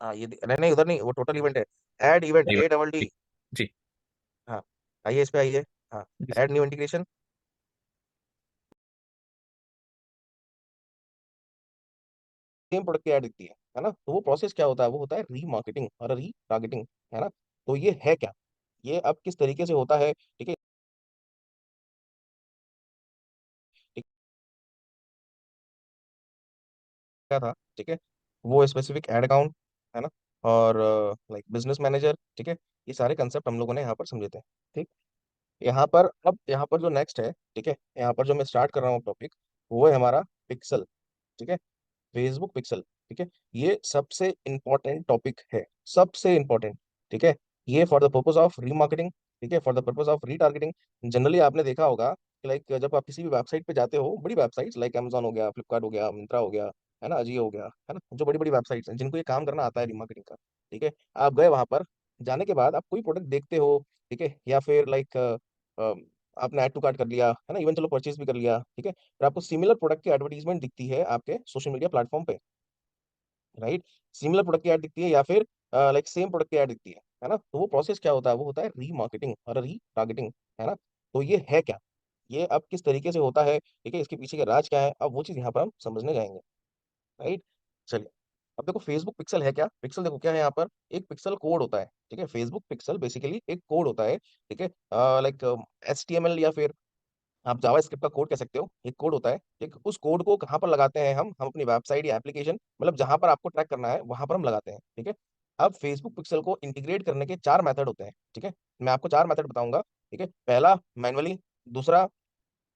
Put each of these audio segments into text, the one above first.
हाँ ये नहीं नहीं, उधर नहीं, वो टोटल इवेंट है। ऐड इवेंट, नहीं, ए डबल डी। जी। जी। हाँ, आइए इस पे आइए। हाँ, जी sir. Add new integration. Same product की ऐड दिखती है ना? तो वो प्रोसेस क्या होता है? वो होता है रीमार्केटिंग और रीटारगेटिंग, है ना? तो ये है क्या? ये अब किस तरीके से होता है, ठीक है? ठीक, क्या था, ठीक है? वो स्पेसिफिक एड अकाउंट, है ना? और लाइक बिजनेस मैनेजर, ठीक है? ये सारे कंसेप्ट हम लोगों ने यहाँ पर समझे थे। ठीक। यहाँ पर अब यहाँ पर जो नेक्स्ट है, ठीक है, यहाँ पर जो मैं स्टार्ट कर रहा हूँ टॉपिक, वो है हमारा पिक्सल। ठीक है, फेसबुक पिक्सल। ठीक है, ये सबसे इंपॉर्टेंट टॉपिक है, सबसे इंपॉर्टेंट। ठीक है, ये for the purpose of remarketing, ठीक है, for the purpose of retargeting. Generally आपने देखा होगा कि लाइक जब आप किसी भी वेबसाइट पे जाते हो, बड़ी वेबसाइट्स लाइक Amazon हो गया, फ्लिपकार्ट हो गया, मिंत्रा हो गया, है ना, अजियो हो गया, है ना, जो बड़ी बड़ी वेबसाइट्स हैं जिनको ये काम करना आता है रीमार्केटिंग का। ठीक है, आप गए वहां पर, जाने के बाद आप कोई प्रोडक्ट देखते हो, ठीक है, या फिर लाइक आपने ऐड टू कार्ट कर लिया, है ना, इवन चलो परचेज भी कर लिया, ठीक है, फिर आपको सिमिलर प्रोडक्ट की एडवर्टीजमेंट दिखती है आपके सोशल मीडिया प्लेटफॉर्म पे, राइट? सिमिलर प्रोडक्ट की ऐड दिखती है या फिर लाइक सेम प्रोडक्ट की ऐड दिखती है ना? तो वो प्रोसेस क्या होता है? वो होता है रीमार्केटिंग और रीटारगेटिंग, है ना? तो ये है क्या? ये अब किस तरीके से होता है, ठीक है, इसके पीछे के राज क्या है, अब वो चीज यहाँ पर हम समझने जाएंगे, राइट? चलिए, अब देखो फेसबुक पिक्सल है क्या? पिक्सल देखो क्या है यहाँ पर, एक पिक्सल कोड होता है, ठीक है? फेसबुक पिक्सल बेसिकली एक कोड होता है, ठीक है, लाइक HTML या फिर आप जावा स्क्रिप्ट का कोड कह सकते हो, एक कोड होता है। एक उस कोड को कहाँ पर लगाते हैं हम अपनी वेबसाइट या एप्लीकेशन, मतलब जहां पर आपको ट्रैक करना है वहां पर हम लगाते हैं, ठीक है? अब फेसबुक पिक्सल को इंटीग्रेट करने के चार मेथड होते हैं, ठीक है? मैं आपको चार मेथड बताऊंगा, ठीक है? पहला मैनुअली, दूसरा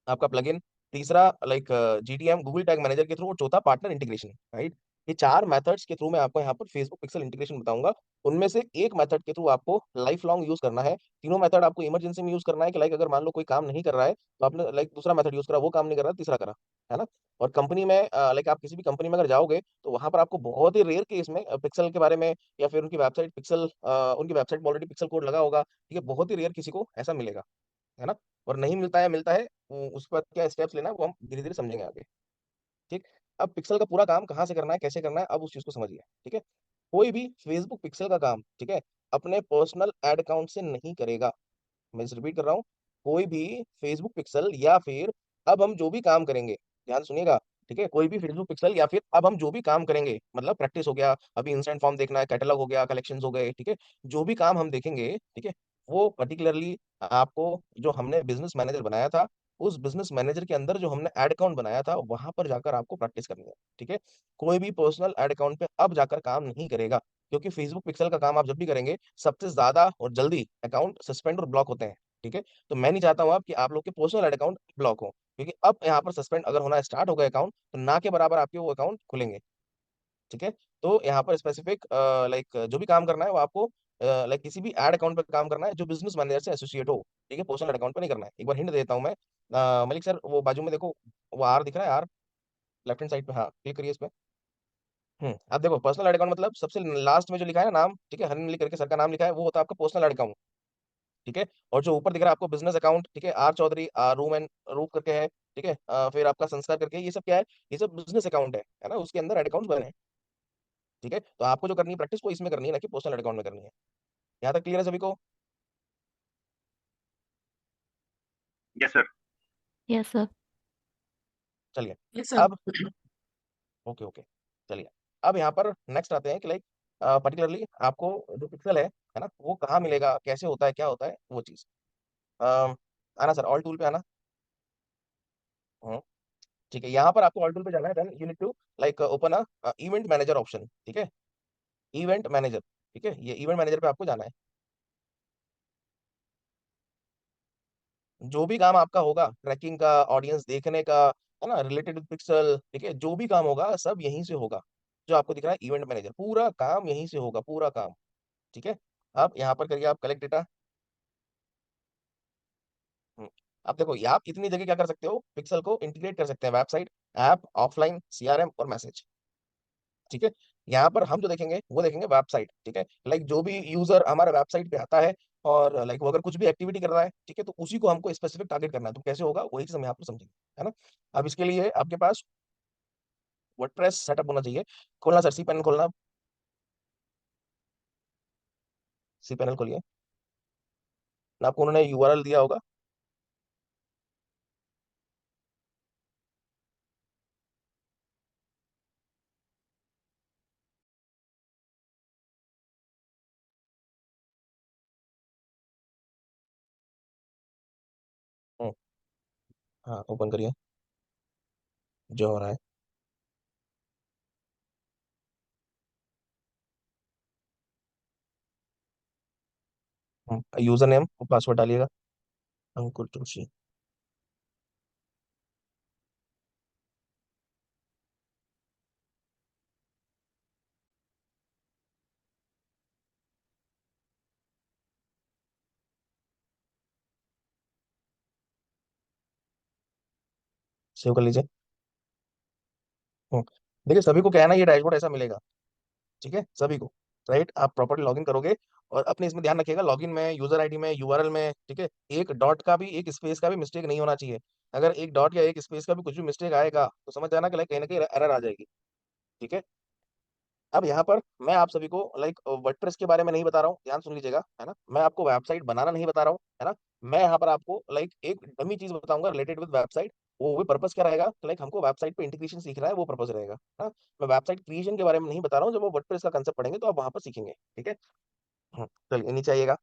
आपका प्लगइन, तीसरा like GTM Google tag manager के थ्रू, और चौथा पार्टनर इंटीग्रेशन, राइट? ये चार मेथड्स के थ्रू मैं आपको यहाँ पर फेसबुक पिक्सल इंटीग्रेशन बताऊंगा। उनमें से एक मेथड के थ्रू आपको लाइफ लॉन्ग यूज करना है। तीनों मेथड आपको इमरजेंसी में यूज करना है कि लाइक अगर मान लो कोई काम नहीं कर रहा है तो आपने लाइक दूसरा मेथड यूज करा, वो काम नहीं कर रहा, तीसरा करा, है ना? और कंपनी में लाइक आप किसी भी कंपनी में अगर जाओगे तो वहां पर आपको बहुत ही रेयर केस में पिक्सल के बारे में या फिर उनकी वेबसाइट पिक्सल, उनकी वेबसाइट में ऑलरेडी पिक्सल कोड लगा होगा, ठीक है, बहुत ही रेयर किसी को ऐसा मिलेगा, है ना? और नहीं मिलता है, मिलता है, उस पर क्या स्टेप्स लेना है वो हम धीरे धीरे समझेंगे आगे। ठीक। अब पिक्सल का पूरा काम कहाँ से करना है, कैसे करना है, अब उस चीज को समझिए, ठीक है? कोई भी फेसबुक पिक्सल का काम, ठीक है, अपने पर्सनल एड अकाउंट से नहीं करेगा। मैं रिपीट कर रहा हूँ, कोई भी फेसबुक पिक्सल या फिर अब हम जो भी काम करेंगे, ध्यान सुनिएगा, ठीक है, कोई भी फेसबुक पिक्सल या फिर अब हम जो भी काम करेंगे, मतलब प्रैक्टिस हो गया, अभी इंस्टेंट फॉर्म देखना है, कैटलॉग हो गया, कलेक्शंस हो गए, ठीक है, जो भी काम हम देखेंगे, ठीक है, वो पर्टिकुलरली आपको, जो हमने बिजनेस मैनेजर बनाया था, उस बिजनेस मैनेजर के अंदर जो हमने एड अकाउंट बनाया था वहां पर जाकर आपको प्रैक्टिस करनी है, ठीक है? कोई भी पर्सनल एड अकाउंट पे अब जाकर काम नहीं करेगा, क्योंकि फेसबुक पिक्सल का काम आप जब भी करेंगे सबसे ज्यादा और जल्दी अकाउंट सस्पेंड और ब्लॉक होते हैं, ठीक है? तो मैं नहीं चाहता हूं अब कि आप लोग के पर्सनल एड अकाउंट ब्लॉक हो, क्योंकि अब यहाँ पर सस्पेंड अगर होना स्टार्ट हो गए अकाउंट तो ना के बराबर आपके वो अकाउंट खुलेंगे, ठीक है? तो यहाँ पर स्पेसिफिक लाइक जो भी काम करना है वो आपको लाइक किसी भी एड अकाउंट पे काम करना है जो बिजनेस मैनेजर से एसोसिएट हो, ठीक है? पर्सनल अकाउंट पे नहीं करना है। एक बार हिंट देता हूँ मैं, मलिक सर वो बाजू में देखो, वो आर दिख रहा है, आर लेफ्ट हैंड साइड पे, हाँ क्लिक करिए इस पे। अब देखो पर्सनल एड अकाउंट मतलब सबसे लास्ट में जो लिखा है ना नाम, ठीक है, हरन मलिक करके सर का नाम लिखा है, वो होता है आपका पर्सनल एड अकाउंट, ठीक है? और जो ऊपर दिख रहा है आपको बिजनेस अकाउंट, ठीक है, R Chaudhary room and roof करके है, ठीक है, फिर आपका संस्कार करके, ये सब क्या है? ये सब बिजनेस अकाउंट है ना? उसके अंदर एड अकाउंट बने हैं, ठीक है? तो आपको जो करनी है प्रैक्टिस वो इसमें करनी है, ना कि पर्सनल एड अकाउंट में करनी है। यहाँ तक क्लियर है सभी को? Yes sir. Yes sir. चलिए, यस सर। अब ओके ओके, चलिए, अब यहाँ पर नेक्स्ट आते हैं कि लाइक पर्टिकुलरली आपको जो पिक्सल है ना, वो कहाँ मिलेगा, कैसे होता है, क्या होता है वो चीज। आना सर, ऑल टूल पे आना। हम्म, ठीक है, यहाँ पर आपको ऑल टूल पे जाना है, then you need to like open a event manager option, ठीक है? इवेंट मैनेजर, ठीक है, ये इवेंट मैनेजर पे आपको जाना है। जो भी काम आपका होगा, ट्रैकिंग का, ऑडियंस देखने का, है ना, रिलेटेड पिक्सल, ठीक है, जो भी काम होगा सब यहीं से होगा। जो आपको दिख रहा है इवेंट मैनेजर, पूरा काम यहीं से होगा, पूरा काम, ठीक है? आप यहाँ पर करिए, आप कलेक्ट डेटा। अब देखो ये आप इतनी जगह क्या कर सकते हो, पिक्सल को इंटीग्रेट कर सकते हैं, वेबसाइट, ऐप, ऑफलाइन, CRM और मैसेज, ठीक है? यहाँ पर हम जो देखेंगे वो देखेंगे वेबसाइट, ठीक है, लाइक जो भी यूजर हमारे वेबसाइट पे आता है और लाइक वो अगर कुछ भी एक्टिविटी कर रहा है, ठीक है, तो उसी को हमको स्पेसिफिक टारगेट करना है। तो कैसे होगा वही चीज हम यहाँ पर समझेंगे, है ना? अब इसके लिए आपके पास वर्डप्रेस सेटअप होना चाहिए। खोलना सर, सी पैनल खोलना। सी पैनल खोलिए ना, आपको उन्होंने यूआरएल दिया होगा। हम्म, हाँ ओपन करिए, जो हो रहा है। यूजर नेम और पासवर्ड डालिएगा, अंकुर जोशी। सेव कर लीजिए। हम्म, देखिए सभी को क्या है ना, ये डैशबोर्ड ऐसा मिलेगा, ठीक है सभी को। राइट, आप प्रॉपर्ली लॉगिन करोगे और अपने इसमें ध्यान रखिएगा, लॉगिन में, यूजर आईडी में, यूआरएल में, ठीक है, एक डॉट का भी, एक स्पेस का भी मिस्टेक नहीं होना चाहिए। अगर एक डॉट या एक स्पेस का भी कुछ भी मिस्टेक आएगा तो समझ जाना कि कहीं ना कहीं एरर आ जाएगी। ठीक है। अब यहाँ पर मैं आप सभी को वर्डप्रेस के बारे में नहीं बता रहा हूँ, ध्यान सुन लीजिएगा, है ना, मैं आपको वेबसाइट बनाना नहीं बता रहा हूँ, है ना। मैं यहाँ पर आपको एक डमी चीज बताऊंगा रिलेटेड विद वेबसाइट। वो भी पर्पस क्या रहेगा, हमको वेबसाइट पे इंटीग्रेशन सीखना है, वो पर्पस रहेगा, है ना। मैं वेबसाइट क्रिएशन के बारे में नहीं बता रहा हूँ, जब वो वर्डप्रेस का कंसेप्ट पढ़ेंगे तो आप वहां पर सीखेंगे, ठीक है। चलिए नीचे आइएगा।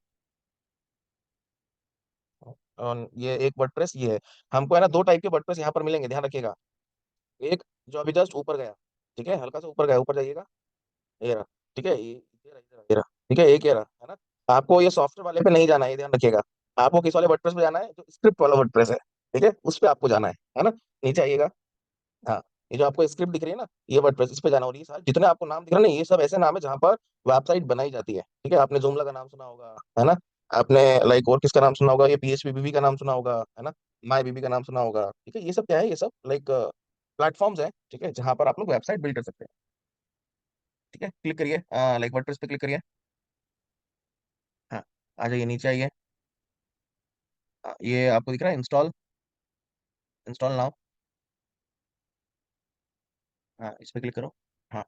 और ये एक वर्डप्रेस ये है। हमको है ना दो टाइप के वर्डप्रेस यहाँ पर मिलेंगे, ध्यान रखिएगा। एक जो अभी जस्ट ऊपर गया, ठीक है, हल्का सा ऊपर गया, ऊपर जाइएगा, ये रहा, ठीक है, ये रहा, ठीक है, एक ये रहा, है ना। आपको ये सॉफ्टवेयर वाले पे नहीं जाना है, ये ध्यान रखिएगा। आपको किस वाले वर्डप्रेस पे जाना है, जो स्क्रिप्ट वाला वर्डप्रेस है, ठीक है, उस पे आपको जाना है ना। नीचे आइएगा। हाँ, ये जो आपको स्क्रिप्ट दिख रही है ना, ये वर्डप्रेस, इस पे जाना। और ये सारे जितने आपको नाम दिख रहे हैं ना, ये सब ऐसे नाम है जहाँ पर वेबसाइट बनाई जाती है, ठीक है। आपने जोमला का नाम सुना होगा, है ना। आपने और किसका नाम सुना होगा, ये पीएचपी बीबी का नाम सुना होगा, है ना। माई बीबी का नाम सुना होगा, ठीक है। ये सब क्या है, ये सब प्लेटफॉर्म्स है, ठीक है, जहाँ पर आप लोग वेबसाइट बिल्ड कर सकते हैं। ठीक है, क्लिक करिए, वर्डप्रेस पे क्लिक करिए। हाँ, आ जाइए, नीचे आइए। ये आपको दिख रहा है इंस्टॉल, इंस्टॉल नाउ। हाँ, इस पे क्लिक करो। हाँ,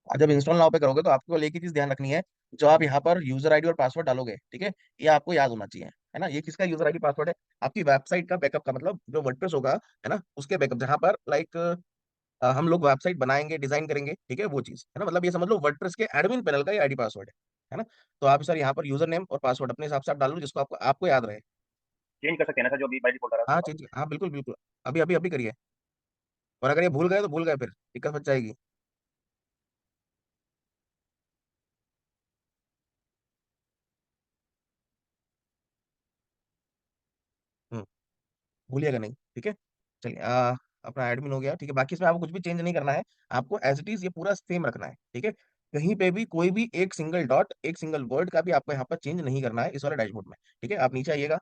और जब इंस्टॉल नाउ पे करोगे तो आपको एक ही चीज ध्यान रखनी है, जो आप यहाँ पर यूजर आईडी और पासवर्ड डालोगे, ठीक है, ये आपको याद होना चाहिए, है ना। ये किसका यूजर आईडी पासवर्ड है, आपकी वेबसाइट का बैकअप का, मतलब जो वर्डप्रेस होगा, है ना, उसके बैकअप, जहाँ पर हम लोग वेबसाइट बनाएंगे, डिजाइन करेंगे, ठीक है, वो चीज, है ना। मतलब ये समझ लो वर्डप्रेस के एडमिन पैनल का ये आईडी पासवर्ड है ना। तो आप सर यहाँ पर यूजर नेम और पासवर्ड अपने हिसाब से आप डाल लो, जिसको आपको आपको याद रहे। चेंज कर सकते हैं ना सर, जो अभी बाई डिफॉल्ट आ रहा है हाँ उसके बाद। चेंज, हाँ बिल्कुल बिल्कुल, अभी अभी अभी करिए। और अगर ये भूल गए तो भूल गए, फिर दिक्कत बच जाएगी। हम्म, भूलिएगा नहीं, ठीक है। चलिए, अपना एडमिन हो गया, ठीक है। बाकी इसमें आपको कुछ भी चेंज नहीं करना है, आपको एज इट इज ये पूरा सेम रखना है, ठीक है। कहीं पे भी कोई भी एक सिंगल डॉट, एक सिंगल वर्ड का भी आपको यहाँ पर चेंज नहीं करना है इस वाले डैशबोर्ड में, ठीक है। आप नीचे आइएगा।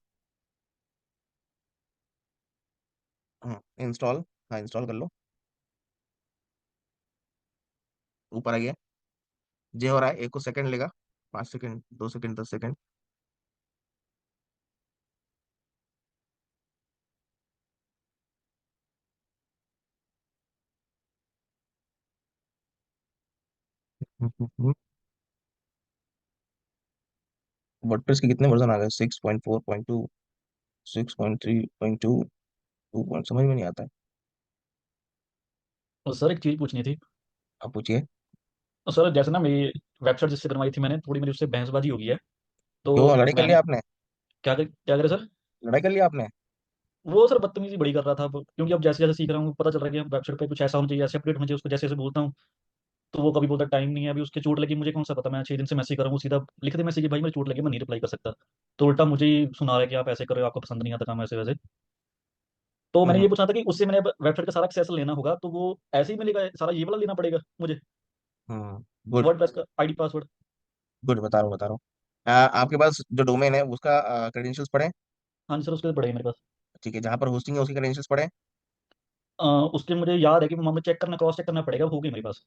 हाँ इंस्टॉल, हाँ इंस्टॉल कर लो। ऊपर आइए, जे हो रहा है, एक को सेकंड लेगा, 5 सेकंड, 2 सेकंड, 10 सेकंड। वर्डप्रेस के कितने वर्जन आ गए, 6.4.2, 6.3.2, 2 पॉइंट, समझ में नहीं आता है। और सर एक चीज़ पूछनी थी। आप पूछिए। और सर जैसे ना मेरी वेबसाइट जिससे बनवाई थी मैंने, थोड़ी मेरी उससे बहसबाजी हो गई है। क्यों, तो लड़ाई कर मैंने लिया आपने? क्या करे सर। लड़ाई कर लिया आपने? वो सर बदतमीजी बड़ी कर रहा था, क्योंकि अब जैसे जैसे सीख रहा हूँ पता चल रहा है कि वेबसाइट पे कुछ ऐसा होना चाहिए, ऐसे अपडेट होना चाहिए, उसको जैसे जैसे बोलता हूँ तो वो कभी बोलता टाइम नहीं है। अभी उसके चोट लगी, मुझे कौन सा पता, मैं 6 दिन से मैसेज कर रहा हूँ, सीधा लिख दे मैसेज कि भाई मेरी चोट लगी, मैं नहीं रिप्लाई कर सकता। तो उल्टा मुझे ही सुना रहा है कि आप ऐसे करो, आपको पसंद नहीं आता काम ऐसे वैसे। तो मैंने हम्म ये पूछना था कि उससे मैंने वेबसाइट का सारा एक्सेस लेना होगा, तो वो ऐसे ही मिलेगा, सारा ये वाला लेना पड़ेगा मुझे, गुड, वर्डप्रेस का आईडी पासवर्ड। गुड, बता रहा हूँ बता रहा हूँ। आपके पास जो डोमेन है उसका क्रेडेंशियल्स पढ़े? हाँ जी सर, उसके लिए पड़ेगा मेरे पास। ठीक है, जहाँ पर होस्टिंग है उसकी क्रेडेंशियल्स पढ़े। अ, उसके मुझे याद है कि मुझे चेक करना, क्रॉस चेक करना पड़ेगा, वो होगी मेरे पास।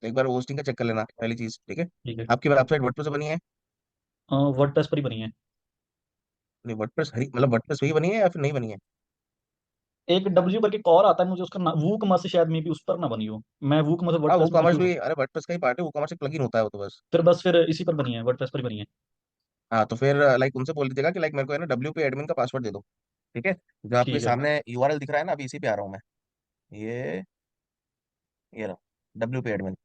तो एक बार होस्टिंग का चेक कर लेना, पहली चीज, ठीक है। ठीक है। आपकी वेबसाइट वर्डप्रेस से बनी है? वर्डप्रेस पर ही बनी है। नहीं, वर्डप्रेस हरी मतलब वर्डप्रेस वही बनी है या फिर नहीं बनी है? एक डब्ल्यू करके एक और आता है, मुझे उसका वूक से शायद मे भी उस पर ना बनी हो। मैं वूक से हाँ, वो वर्डप्रेस में कॉमर्स कंफ्यूज हूँ। भी, अरे वर्डप्रेस का ही पार्ट है, वो कॉमर्स एक प्लगइन होता है वो तो बस। फिर बस फिर इसी पर बनी है, वर्डप्रेस पर ही बनी है। हाँ तो फिर लाइक उनसे बोल दीजिएगा कि लाइक मेरे को है ना WP एडमिन का पासवर्ड दे दो। ठीक है, जो आपके ठीक है। सामने URL दिख रहा है ना, अभी इसी पे आ रहा हूँ मैं। ये रहा, WP एडमिन।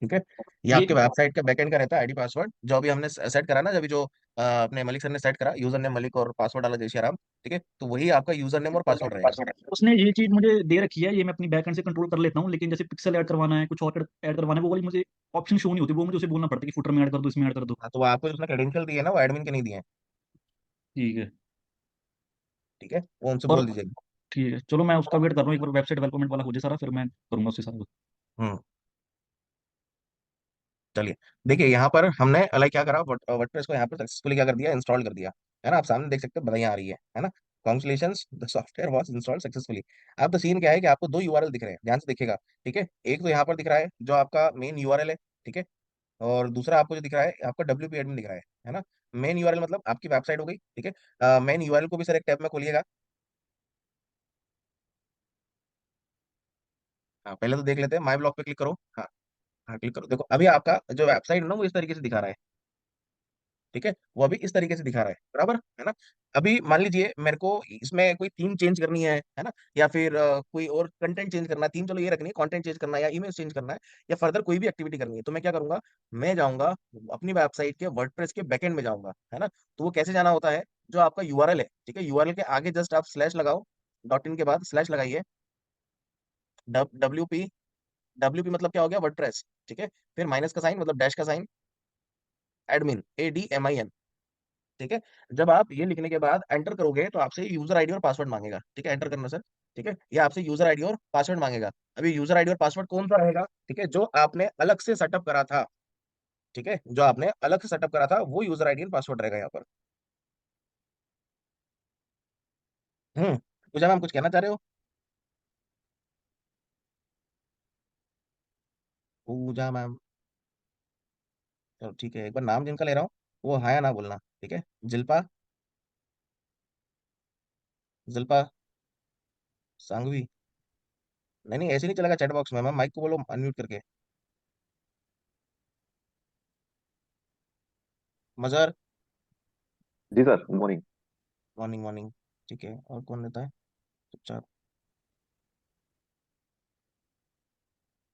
ठीक है, ये ये आपके वेबसाइट का बैकएंड का रहता है आईडी पासवर्ड, जो अभी हमने सेट करा ना, जब जो अपने मलिक सर ने सेट करा, यूजर नेम मलिक और पासवर्ड डाला जय श्री राम। ठीक है, तो वही आपका यूजर नेम और पासवर्ड रहेगा। उसने ये चीज मुझे दे रखी है, ये मैं अपनी बैक एंड से कंट्रोल कर लेता हूँ, लेकिन जैसे पिक्सल ऐड करवाना है, कुछ और ऐड करवाना है, वो वाली मुझे ऑप्शन शो नहीं होती, वो मुझे उसे बोलना पड़ता है कि फुटर में ऐड कर दो, इसमें ऐड कर दो। हाँ, तो वो आपको उसने क्रेडेंशियल दिए ना, वो एडमिन के नहीं दिए हैं। ठीक है। ठीक है, वो उनसे और बोल दीजिएगा। ठीक है, चलो मैं उसका वेट कर रहा हूँ, एक बार वेबसाइट डेवलपमेंट वाला हो जाए सारा, फिर मैं करूंगा उसके साथ। हम्म। चलिए, देखिए यहाँ पर हमने लाइक क्या करा, वर्डप्रेस को यहाँ पर सक्सेसफुली क्या कर दिया, इंस्टॉल कर दिया। है ना, आप सामने देख सकते हो बधाइयाँ आ रही है ना। Congratulations, the software was installed successfully. अब तो सीन क्या है कि आपको दो यूआरएल दिख रहे हैं, ध्यान से देखिएगा। ठीक है, एक तो यहाँ पर दिख रहा है जो आपका मेन यूआरएल है। ठीक है, और दूसरा आपको जो दिख रहा है आपका WP एडमिन दिख रहा है ना। मेन यूआरएल मतलब आपकी वेबसाइट हो गई। ठीक है, मेन यूआरएल को भी सर एक टैब में खोलिएगा। हाँ, पहले तो देख लेते हैं, माई ब्लॉग पे क्लिक करो। हाँ, हाँ क्लिक करो, देखो अभी आपका जो वेबसाइट है ना, वो इस तरीके से दिखा रहा है। ठीक है, वो अभी इस तरीके से दिखा रहा है, बराबर है ना। अभी मान लीजिए मेरे को इसमें कोई थीम चेंज करनी है ना, या फिर कोई और कंटेंट चेंज करना है, थीम चलो ये रखनी है, कंटेंट चेंज करना है या इमेज चेंज करना है, या फर्दर कोई भी एक्टिविटी करनी है, तो मैं क्या करूंगा, मैं जाऊंगा अपनी वेबसाइट के वर्डप्रेस के बैकएंड में जाऊंगा। है ना, तो वो कैसे जाना होता है, जो आपका यूआरएल है, ठीक है, यूआरएल के आगे जस्ट आप स्लैश लगाओ, डॉट इन के बाद स्लैश लगाइए। WP, WP मतलब क्या हो गया, वर्डप्रेस। ठीक है, फिर माइनस का साइन मतलब डैश का साइन, एडमिन, ADMIN। ठीक है, जब आप ये लिखने के बाद एंटर करोगे तो आपसे यूजर आईडी और पासवर्ड मांगेगा। ठीक है, एंटर करना सर। ठीक है, ये आपसे यूजर आईडी और पासवर्ड मांगेगा। अभी यूजर आईडी और पासवर्ड कौन सा रहेगा, ठीक है, जो आपने अलग से सेटअप करा था। ठीक है, जो आपने अलग से सेटअप करा था वो यूजर आईडी और पासवर्ड रहेगा यहाँ पर। पूजा मैम कुछ कहना चाह रहे हो? पूजा मैम, चलो ठीक है, एक बार नाम जिनका ले रहा हूँ वो हाँ या ना बोलना। ठीक है, जिल्पा, जिल्पा सांघवी। नहीं नहीं, ऐसे नहीं चलेगा चैट बॉक्स में, मैम माइक को बोलो अनम्यूट करके। मजर, जी sir, good morning. Morning morning. ठीक है, और कौन रहता है चुपचाप?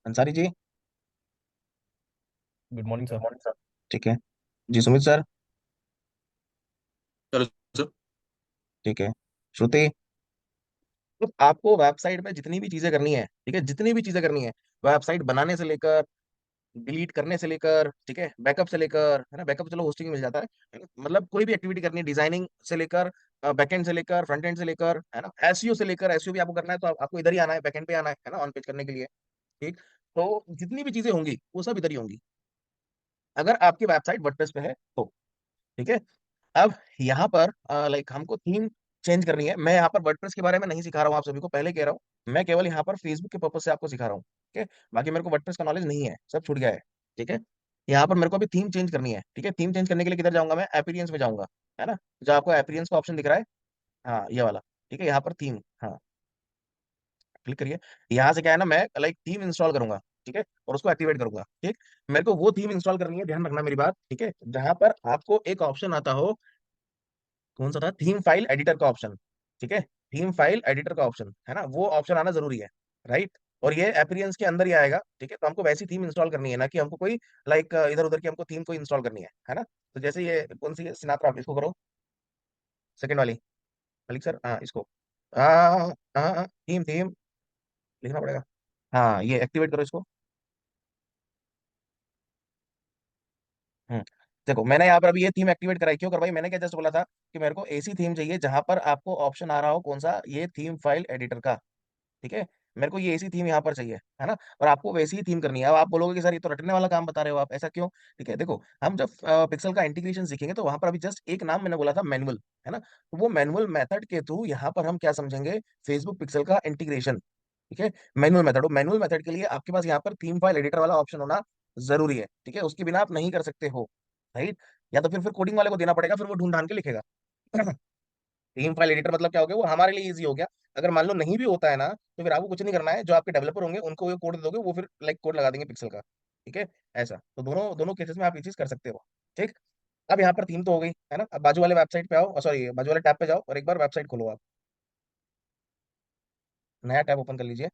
Ansari ji. Good morning good sir. Morning sir. ठीक है, जी सुमित सर। चलो सर। ठीक है, श्रुति। तो आपको वेबसाइट में जितनी भी चीजें करनी है, ठीक है, जितनी भी चीजें करनी है, वेबसाइट बनाने से लेकर, डिलीट करने से लेकर, ठीक है, बैकअप से लेकर, है ना, बैकअप चलो होस्टिंग में मिल जाता है ना? मतलब कोई भी एक्टिविटी करनी है, डिजाइनिंग से लेकर, बैकएंड से लेकर, फ्रंट एंड से लेकर, है ना, एसईओ से लेकर, एसईओ भी आपको करना है तो आपको इधर ही आना है, बैकएंड पे आना है ना, ऑन पेज करने के लिए। ठीक, तो जितनी भी चीजें होंगी वो सब इधर ही होंगी, अगर आपकी वेबसाइट वर्डप्रेस पे है तो। ठीक है, अब यहाँ पर लाइक हमको थीम चेंज करनी है। मैं यहाँ पर वर्डप्रेस के बारे में नहीं सिखा रहा हूँ आप सभी को, पहले कह रहा हूँ, मैं केवल यहाँ पर फेसबुक के पर्पज से आपको सिखा रहा हूँ। ठीक है, बाकी मेरे को वर्डप्रेस का नॉलेज नहीं है, सब छूट गया है। ठीक है, यहाँ पर मेरे को अभी थीम चेंज करनी है। ठीक है, थीम चेंज करने के लिए किधर जाऊंगा, मैं एपीरियंस में जाऊंगा। है ना, जो आपको एपीरियंस का ऑप्शन दिख रहा है, हाँ ये वाला। ठीक है, यहाँ पर थीम, हाँ क्लिक करिए। यहाँ से क्या है ना, मैं लाइक थीम इंस्टॉल करूंगा। ठीक है, और उसको एक्टिवेट करूंगा। ठीक, मेरे को वो थीम इंस्टॉल करनी है, ध्यान रखना मेरी बात। ठीक है, जहां पर आपको एक ऑप्शन आता हो, कौन सा था, थीम फाइल एडिटर का ऑप्शन। ठीक है, थीम फाइल एडिटर का ऑप्शन है ना, वो ऑप्शन आना जरूरी है। राइट, और ये एपीरियंस के अंदर ही आएगा। ठीक है, तो हमको वैसी थीम इंस्टॉल करनी है ना, कि हमको कोई लाइक इधर उधर की हमको थीम को इंस्टॉल करनी है ना। तो जैसे ये कौन सी है, सिनात्रा, इसको करो, सेकंड वाली, मलिक सर, हाँ इसको, हाँ हाँ, थीम थीम लिखना पड़ेगा। हाँ, ये एक्टिवेट करो इसको। हम्म, देखो मैंने यहाँ पर अभी ये थीम एक्टिवेट कराई, क्यों करवाई, मैंने क्या जस्ट बोला था कि मेरे को ऐसी थीम चाहिए जहां पर आपको ऑप्शन आ रहा हो, कौन सा, ये थीम फाइल एडिटर का। ठीक है, मेरे को ये ऐसी थीम यहाँ पर चाहिए, है ना, और आपको वैसी ही थीम करनी है। अब आप बोलोगे कि सर ये तो रटने वाला काम बता रहे हो आप, ऐसा क्यों? ठीक है, देखो हम जब पिक्सल का इंटीग्रेशन सीखेंगे तो वहां पर अभी जस्ट एक नाम मैंने बोला था, मैनुअल। है ना, तो वो मैनुअल मेथड के थ्रू यहाँ पर हम क्या समझेंगे, फेसबुक पिक्सल का इंटीग्रेशन। ठीक है, मैनुअल मेथड, मैनुअल मेथड के लिए आपके पास यहाँ पर थीम फाइल एडिटर वाला ऑप्शन होना जरूरी है। ठीक है, उसके बिना आप नहीं कर सकते हो। राइट, या तो फिर कोडिंग वाले को देना पड़ेगा, फिर वो ढूंढ ढांड के लिखेगा। थीम फाइल एडिटर मतलब क्या हो गया, वो हमारे लिए इजी हो गया। अगर मान लो नहीं भी होता है ना, तो फिर आपको कुछ नहीं करना है, जो आपके डेवलपर होंगे उनको वो कोड दे दोगे, वो फिर लाइक कोड लगा देंगे पिक्सल का। ठीक है, ऐसा तो दोनों दोनों केसेस में आप ये चीज कर सकते हो। ठीक, अब यहाँ पर थीम तो हो गई है ना। अब बाजू वाले वेबसाइट पे आओ, सॉरी बाजू वाले टैब पे जाओ और एक बार वेबसाइट खोलो आप, नया टैब ओपन कर लीजिए।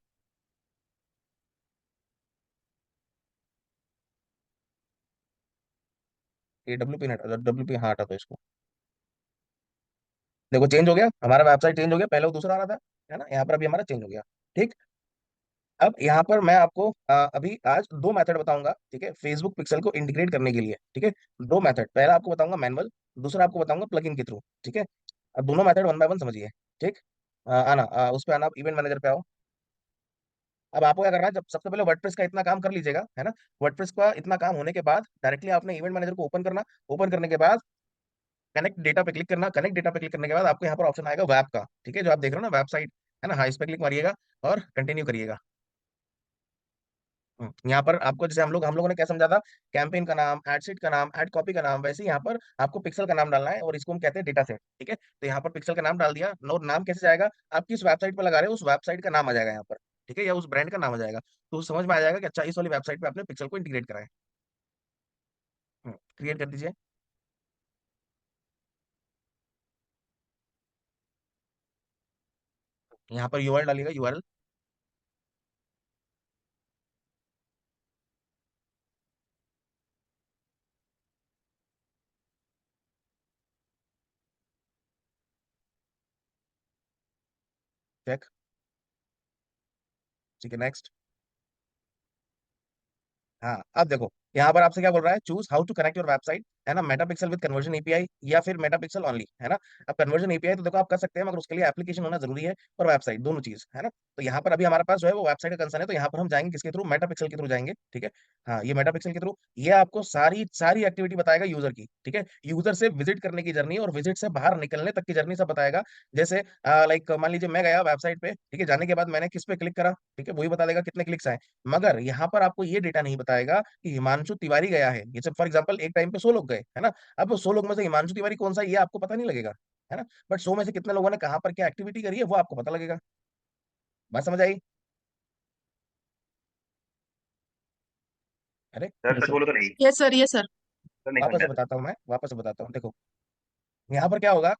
ये डब्ल्यू पी हटा, डब्ल्यू पी हाँ हटा दो इसको। देखो चेंज हो गया, हमारा वेबसाइट चेंज हो गया, पहले वो दूसरा आ रहा था है ना, यहाँ पर अभी हमारा चेंज हो गया। ठीक। अब यहाँ पर मैं आपको अभी आज दो मेथड बताऊंगा, ठीक है, फेसबुक पिक्सल को इंटीग्रेट करने के लिए। ठीक है, दो मेथड, पहला आपको बताऊंगा मैनुअल, दूसरा आपको बताऊंगा प्लगइन के थ्रू। ठीक है, अब दोनों मेथड वन बाय वन समझिए। ठीक। आना उस पे आना, इवेंट मैनेजर पे आओ। अब आपको क्या करना है, जब सबसे पहले वर्डप्रेस का इतना काम कर लीजिएगा है ना। वर्डप्रेस का इतना काम होने के बाद डायरेक्टली आपने इवेंट मैनेजर को ओपन करना। ओपन करने के बाद कनेक्ट डेटा पे क्लिक करना। कनेक्ट डेटा पे क्लिक करने के बाद आपको यहाँ पर ऑप्शन आएगा वेब का, ठीक है, जो आप देख रहे हो ना वेबसाइट, है ना, हाँ इस पे क्लिक मारिएगा और कंटिन्यू करिएगा। यहाँ पर आपको जैसे हम लोगों ने क्या समझा था, कैंपेन का नाम, एड शीट का नाम, एड कॉपी का नाम, वैसे ही यहाँ पर आपको पिक्सल का नाम डालना है और इसको हम कहते हैं डेटा सेट। ठीक है, तो यहाँ पर पिक्सल का नाम डाल दिया। नो नाम कैसे जाएगा, आप किस वेबसाइट पर लगा रहे हो उस वेबसाइट का नाम आ जाएगा यहाँ पर। ठीक है, या उस ब्रांड का नाम आ जाएगा, तो समझ में आ जाएगा कि अच्छा इस वाली वेबसाइट पे आपने पिक्सल को इंटीग्रेट करा है। क्रिएट कर दीजिए। यहाँ पर यूआरएल डालिएगा, यूआरएल। चेक। ठीक है, नेक्स्ट। हाँ अब देखो यहाँ पर आपसे क्या बोल रहा है, choose how to connect your website, है ना, Meta pixel with conversion API या फिर मेटा पिक्सल ओनली, है ना। अब कन्वर्जन एपीआई तो देखो आप कर सकते हैं, मगर उसके लिए एप्लीकेशन होना जरूरी है और वेबसाइट, दोनों चीज है ना। तो यहाँ पर अभी हमारे पास जो है वो वेबसाइट का कंसर्न है, तो यहाँ पर हम जाएंगे किसके थ्रू, मेटा पिक्सल के थ्रू जाएंगे। ठीक है, हाँ ये मेटा पिक्सल के थ्रू, ये आपको सारी सारी एक्टिविटी बताएगा यूजर की। ठीक है, यूजर से विजिट करने की जर्नी और विजिट से बाहर निकलने तक की जर्नी सब बताएगा। जैसे लाइक मान लीजिए मैं गया वेबसाइट पे, ठीक है, जाने के बाद मैंने किस पे क्लिक करा, ठीक है, वही बता देगा कितने क्लिक्स आए। मगर यहाँ पर आपको ये डेटा नहीं बताएगा कि हिमांशु तिवारी गया है, ये सब फॉर एग्जांपल एक टाइम पे 100 लोग गए है ना। अब 100 लोग में से हिमांशु तिवारी कौन सा है, ये आपको पता नहीं लगेगा, है ना। बट 100 में से कितने लोगों ने कहाँ पर क्या एक्टिविटी करी है वो आपको पता लगेगा। बात समझ आई? अरे सर यस सच सर। बोलो तो नहीं। Yes sir, yes sir. Sir नहीं वापस से समझा सर। बताता हूँ मैं, वापस से बताता हूँ, देखो यहाँ पर क्या होगा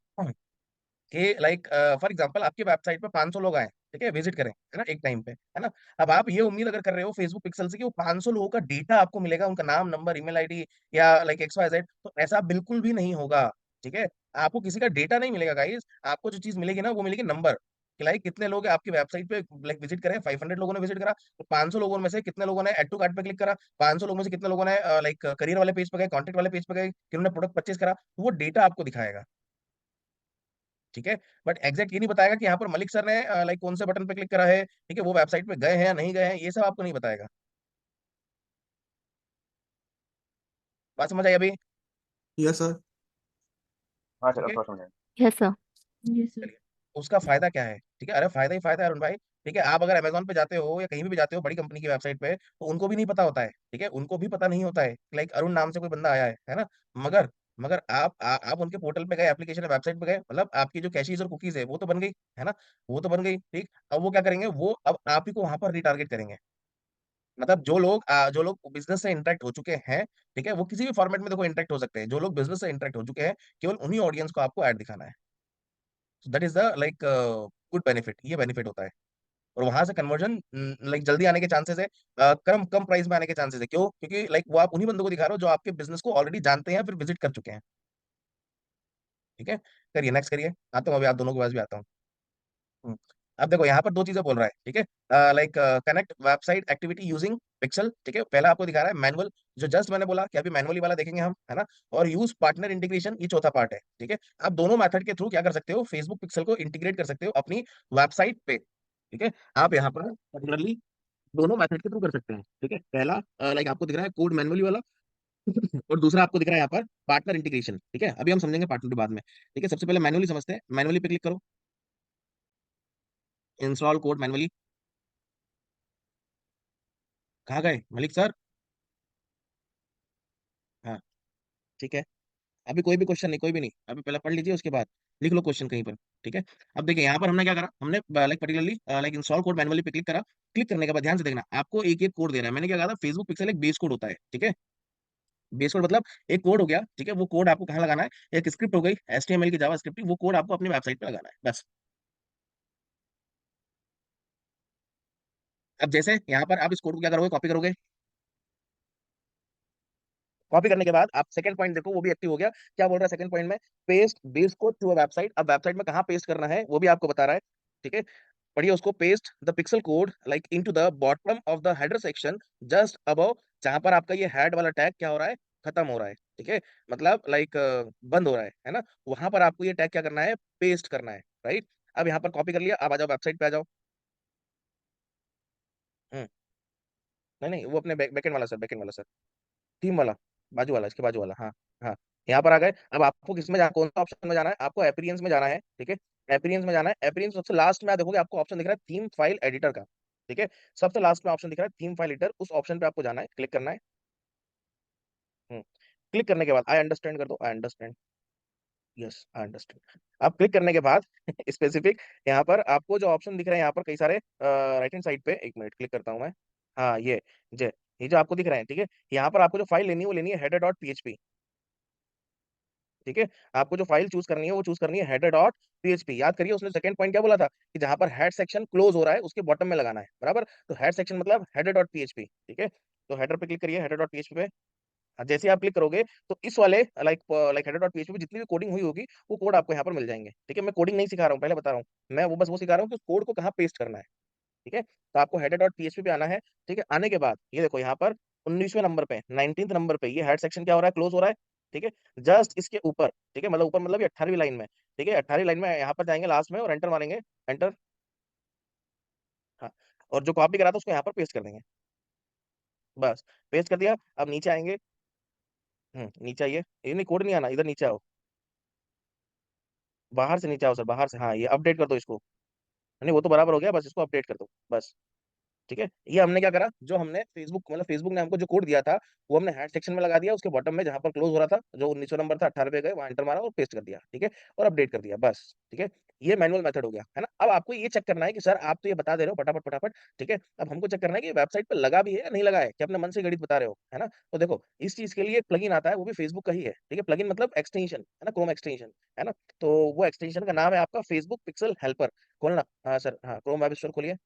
कि लाइक फॉर एग्जांपल आपकी वेबसाइट पे 500 लोग आए, ठीक है, विजिट करें, है ना, एक टाइम पे, है ना। अब आप ये उम्मीद अगर कर रहे हो फेसबुक पिक्सल से कि वो 500 लोगों का डेटा आपको मिलेगा, उनका नाम, नंबर, ईमेल आईडी या लाइक एक्स वाई जेड, तो ऐसा बिल्कुल भी नहीं होगा। ठीक है, आपको किसी का डेटा नहीं मिलेगा गाइस, आपको जो चीज मिलेगी ना वो मिलेगी नंबर, कि लाइक कितने लोग आपकी वेबसाइट पे लाइक विजिट करें, 500 लोगों ने विजिट करा, तो 500 लोगों में से कितने लोगों ने एड टू कार्ट पे क्लिक करा, 500 लोगों में से कितने लोगों ने लाइक करियर वाले पेज पे गए, कॉन्टेक्ट वाले पेज पे गए, किन्होंने प्रोडक्ट परचेज करा, तो वो डेटा आपको दिखाएगा। ठीक है, बट एग्जैक्ट ये नहीं बताएगा कि यहाँ पर मलिक सर ने लाइक कौन से बटन पे क्लिक करा है, ठीक है, वो वेबसाइट पे गए हैं या नहीं गए हैं, ये सब आपको नहीं बताएगा। बात समझ आई अभी? Yes sir. हाँ सर ठीक अब है, थोड़ा समझा। Yes sir. Yes sir. चलिए, उसका फायदा क्या है, ठीक है, अरे फायदा ही फायदा है अरुण भाई। ठीक है, आप अगर अमेजोन पे जाते हो या कहीं भी जाते हो बड़ी कंपनी की वेबसाइट पे, तो उनको भी नहीं पता होता है, ठीक है, उनको भी पता नहीं होता है लाइक अरुण नाम से कोई बंदा आया है ना। मगर मगर आप उनके पोर्टल पे गए, एप्लीकेशन वेबसाइट पे गए, मतलब आपकी जो कैशीज और कुकीज है वो तो बन गई, है ना, वो तो बन गई। ठीक, अब वो क्या करेंगे, वो अब आप ही को वहां पर रिटारगेट करेंगे। मतलब जो लोग बिजनेस से इंटरेक्ट हो चुके हैं, ठीक है, वो किसी भी फॉर्मेट में देखो इंटरेक्ट हो सकते हैं, जो लोग बिजनेस से इंटरेक्ट हो चुके हैं, केवल उन्हीं ऑडियंस को आपको ऐड दिखाना है। That is the like good benefit, ये बेनिफिट होता है। और वहां से कन्वर्जन लाइक जल्दी आने के चांसेस है, कम कम प्राइस में आने के चांसेस है, क्यों, क्योंकि लाइक वो आप उन्हीं बंदों को दिखा रहे हो जो आपके बिजनेस को ऑलरेडी जानते हैं फिर विजिट कर चुके हैं। ठीक है, करिए, नेक्स्ट करिए, आता हूँ अभी आप दोनों के पास भी आता हूँ। हम्म। अब देखो यहाँ पर दो चीजें बोल रहा है, ठीक है, like connect website activity using pixel. ठीक है, पहला आपको दिखा रहा है मैनुअल, जो जस्ट मैंने बोला कि अभी मैनुअली वाला देखेंगे हम, है ना, और यूज पार्टनर इंटीग्रेशन, ये चौथा पार्ट है। ठीक है, आप दोनों मेथड के थ्रू क्या कर सकते हो, फेसबुक पिक्सल को इंटीग्रेट कर सकते हो अपनी वेबसाइट पे। ठीक है, आप यहाँ पर पर्टिकुलरली दोनों मेथड के थ्रू कर सकते हैं। ठीक है, पहला लाइक आपको दिख रहा है कोड मैनुअली वाला और दूसरा आपको दिख रहा है यहाँ पर पार्टनर इंटीग्रेशन। ठीक है, अभी हम समझेंगे पार्टनर के बाद में। ठीक है, सबसे पहले मैनुअली समझते हैं, मैनुअली पे क्लिक करो, इंस्टॉल कोड मैनुअली। कहाँ गए मलिक सर? हाँ, ठीक है, अभी कोई भी क्वेश्चन नहीं, कोई भी नहीं, अभी पहले पढ़ लीजिए उसके बाद लिख लो क्वेश्चन कहीं पर। ठीक है, अब देखिए यहाँ पर हमने क्या करा, हमने like particularly like install code manually पे क्लिक करा। क्लिक करने के बाद ध्यान से देखना, आपको एक एक कोड दे रहा है, मैंने क्या कहा था, फेसबुक पिक्सल एक बेस कोड होता है। ठीक है, बेस कोड मतलब एक कोड हो गया, ठीक है, वो कोड आपको कहाँ लगाना है, एक स्क्रिप्ट हो गई HTML की, जावा स्क्रिप्ट की, वो कोड आपको अपनी वेबसाइट पे लगाना है बस। अब जैसे यहाँ पर आप इस कोड को क्या करोगे, कॉपी करोगे। कॉपी करने के बाद आप सेकंड पॉइंट देखो, वो भी एक्टिव हो गया। क्या बोल रहा है सेकंड पॉइंट में, paste base code to a website. अब वेबसाइट में कहाँ पेस्ट करना है वो भी आपको बता रहा है, ठीक है। पढ़िए उसको, paste the pixel code like into the bottom of the header section just above, जहां पर आपका ये हेड वाला टैग क्या हो रहा है, खत्म हो रहा है, ठीक है, मतलब लाइक बंद हो रहा है ना, वहां पर आपको ये टैग क्या करना है, पेस्ट करना है, राइट। अब यहाँ पर कॉपी कर लिया, अब आ जाओ वेबसाइट पे आ जाओ। हम्म, नहीं नहीं, वो अपने बैकेंड वाला सर, बैकेंड वाला सर, थीम वाला, बाजू वाला, इसके बाजू वाला, हाँ। हाँ, यहाँ पर आ गए। अब आपको किस में कौन सा ऑप्शन में जाना है, आपको एपीरियंस में जाना है, ठीक है। एपीरियंस में जाना है, एपीरियंस सबसे लास्ट में आप देखोगे आपको ऑप्शन दिख रहा है थीम फाइल एडिटर का, ठीक है। सबसे लास्ट में ऑप्शन दिख रहा है थीम फाइल एडिटर, उस ऑप्शन पे आपको जाना है, क्लिक करना है। क्लिक करने के बाद आई अंडरस्टैंड कर दो, I understand, yes I understand. अब क्लिक करने के बाद स्पेसिफिक, यहाँ पर आपको जो ऑप्शन दिख रहे हैं यहाँ पर कई सारे, राइट हैंड साइड पे, एक मिनट क्लिक करता हूँ मैं। हाँ ये जो आपको दिख रहे हैं, ठीक है। यहाँ पर आपको जो फाइल लेनी है वो लेनी है header.php, ठीक है। आपको जो फाइल चूज करनी है वो चूज करनी है header.php। याद करिए उसने सेकंड पॉइंट क्या बोला था, कि जहां पर हेड सेक्शन क्लोज हो रहा है उसके बॉटम में लगाना है, बराबर। तो हेड सेक्शन मतलब header.php, ठीक है। तो हेडर पे क्लिक करिए, header.php पे। जैसे ही आप क्लिक करोगे तो इस वाले लाइक लाइक header.php पे जितनी भी कोडिंग हुई होगी वो कोड आपको यहाँ पर मिल जाएंगे, ठीक है। मैं कोडिंग नहीं सिखा रहा हूँ, पहले बता रहा हूँ, मैं वो बस वो सिखा रहा हूँ कि उस कोड को कहाँ पेस्ट करना है, ठीक है। तो आपको header.php पे आना है, ठीक है। आने के बाद ये देखो यहाँ पर 19वें नंबर पे, 19th नंबर पे ये हेड सेक्शन क्या हो रहा है, क्लोज हो रहा है, ठीक है। जस्ट इसके ऊपर, ठीक है, मतलब ऊपर मतलब ये 18वीं लाइन में, ठीक है, 18वीं लाइन में यहाँ पर जाएंगे लास्ट में और एंटर मारेंगे, एंटर। हाँ, और जो कॉपी करा था उसको यहाँ पर पेस्ट कर देंगे, बस। पेस्ट कर दिया, अब नीचे आएंगे। नीचे आइए, ये नहीं कोड नहीं आना, इधर नीचे आओ, बाहर से नीचे आओ सर, बाहर से, हाँ ये अपडेट कर दो इसको। नहीं वो तो बराबर हो गया, बस इसको अपडेट कर दो, बस। ठीक है, ये हमने क्या करा, जो हमने फेसबुक मतलब फेसबुक ने हमको जो कोड दिया था वो हमने हेड सेक्शन में लगा दिया, उसके बॉटम में जहां पर क्लोज हो रहा था, जो 1900 नंबर था, 18 पे गए वहां एंटर मारा और पेस्ट कर दिया, ठीक है, और अपडेट कर दिया, बस। ठीक है, ये मैनुअल मेथड हो गया है ना। अब आपको ये चेक करना है कि सर आप तो ये बता दे रहे हो फटाफट फटाफट, ठीक है। अब हमको चेक करना है कि वेबसाइट पे लगा भी है या नहीं लगा है, कि अपने मन से गणित बता रहे हो, है ना। तो देखो इस चीज के लिए एक प्लगइन आता है, वो भी फेसबुक का ही है, ठीक है। प्लगइन मतलब एक्सटेंशन, है ना, क्रोम एक्सटेंशन, है ना। तो वो एक्सटेंशन का नाम है आपका फेसबुक पिक्सल हेल्पर। खोलना, हाँ सर, हाँ क्रोम वेब स्टोर खोलिए।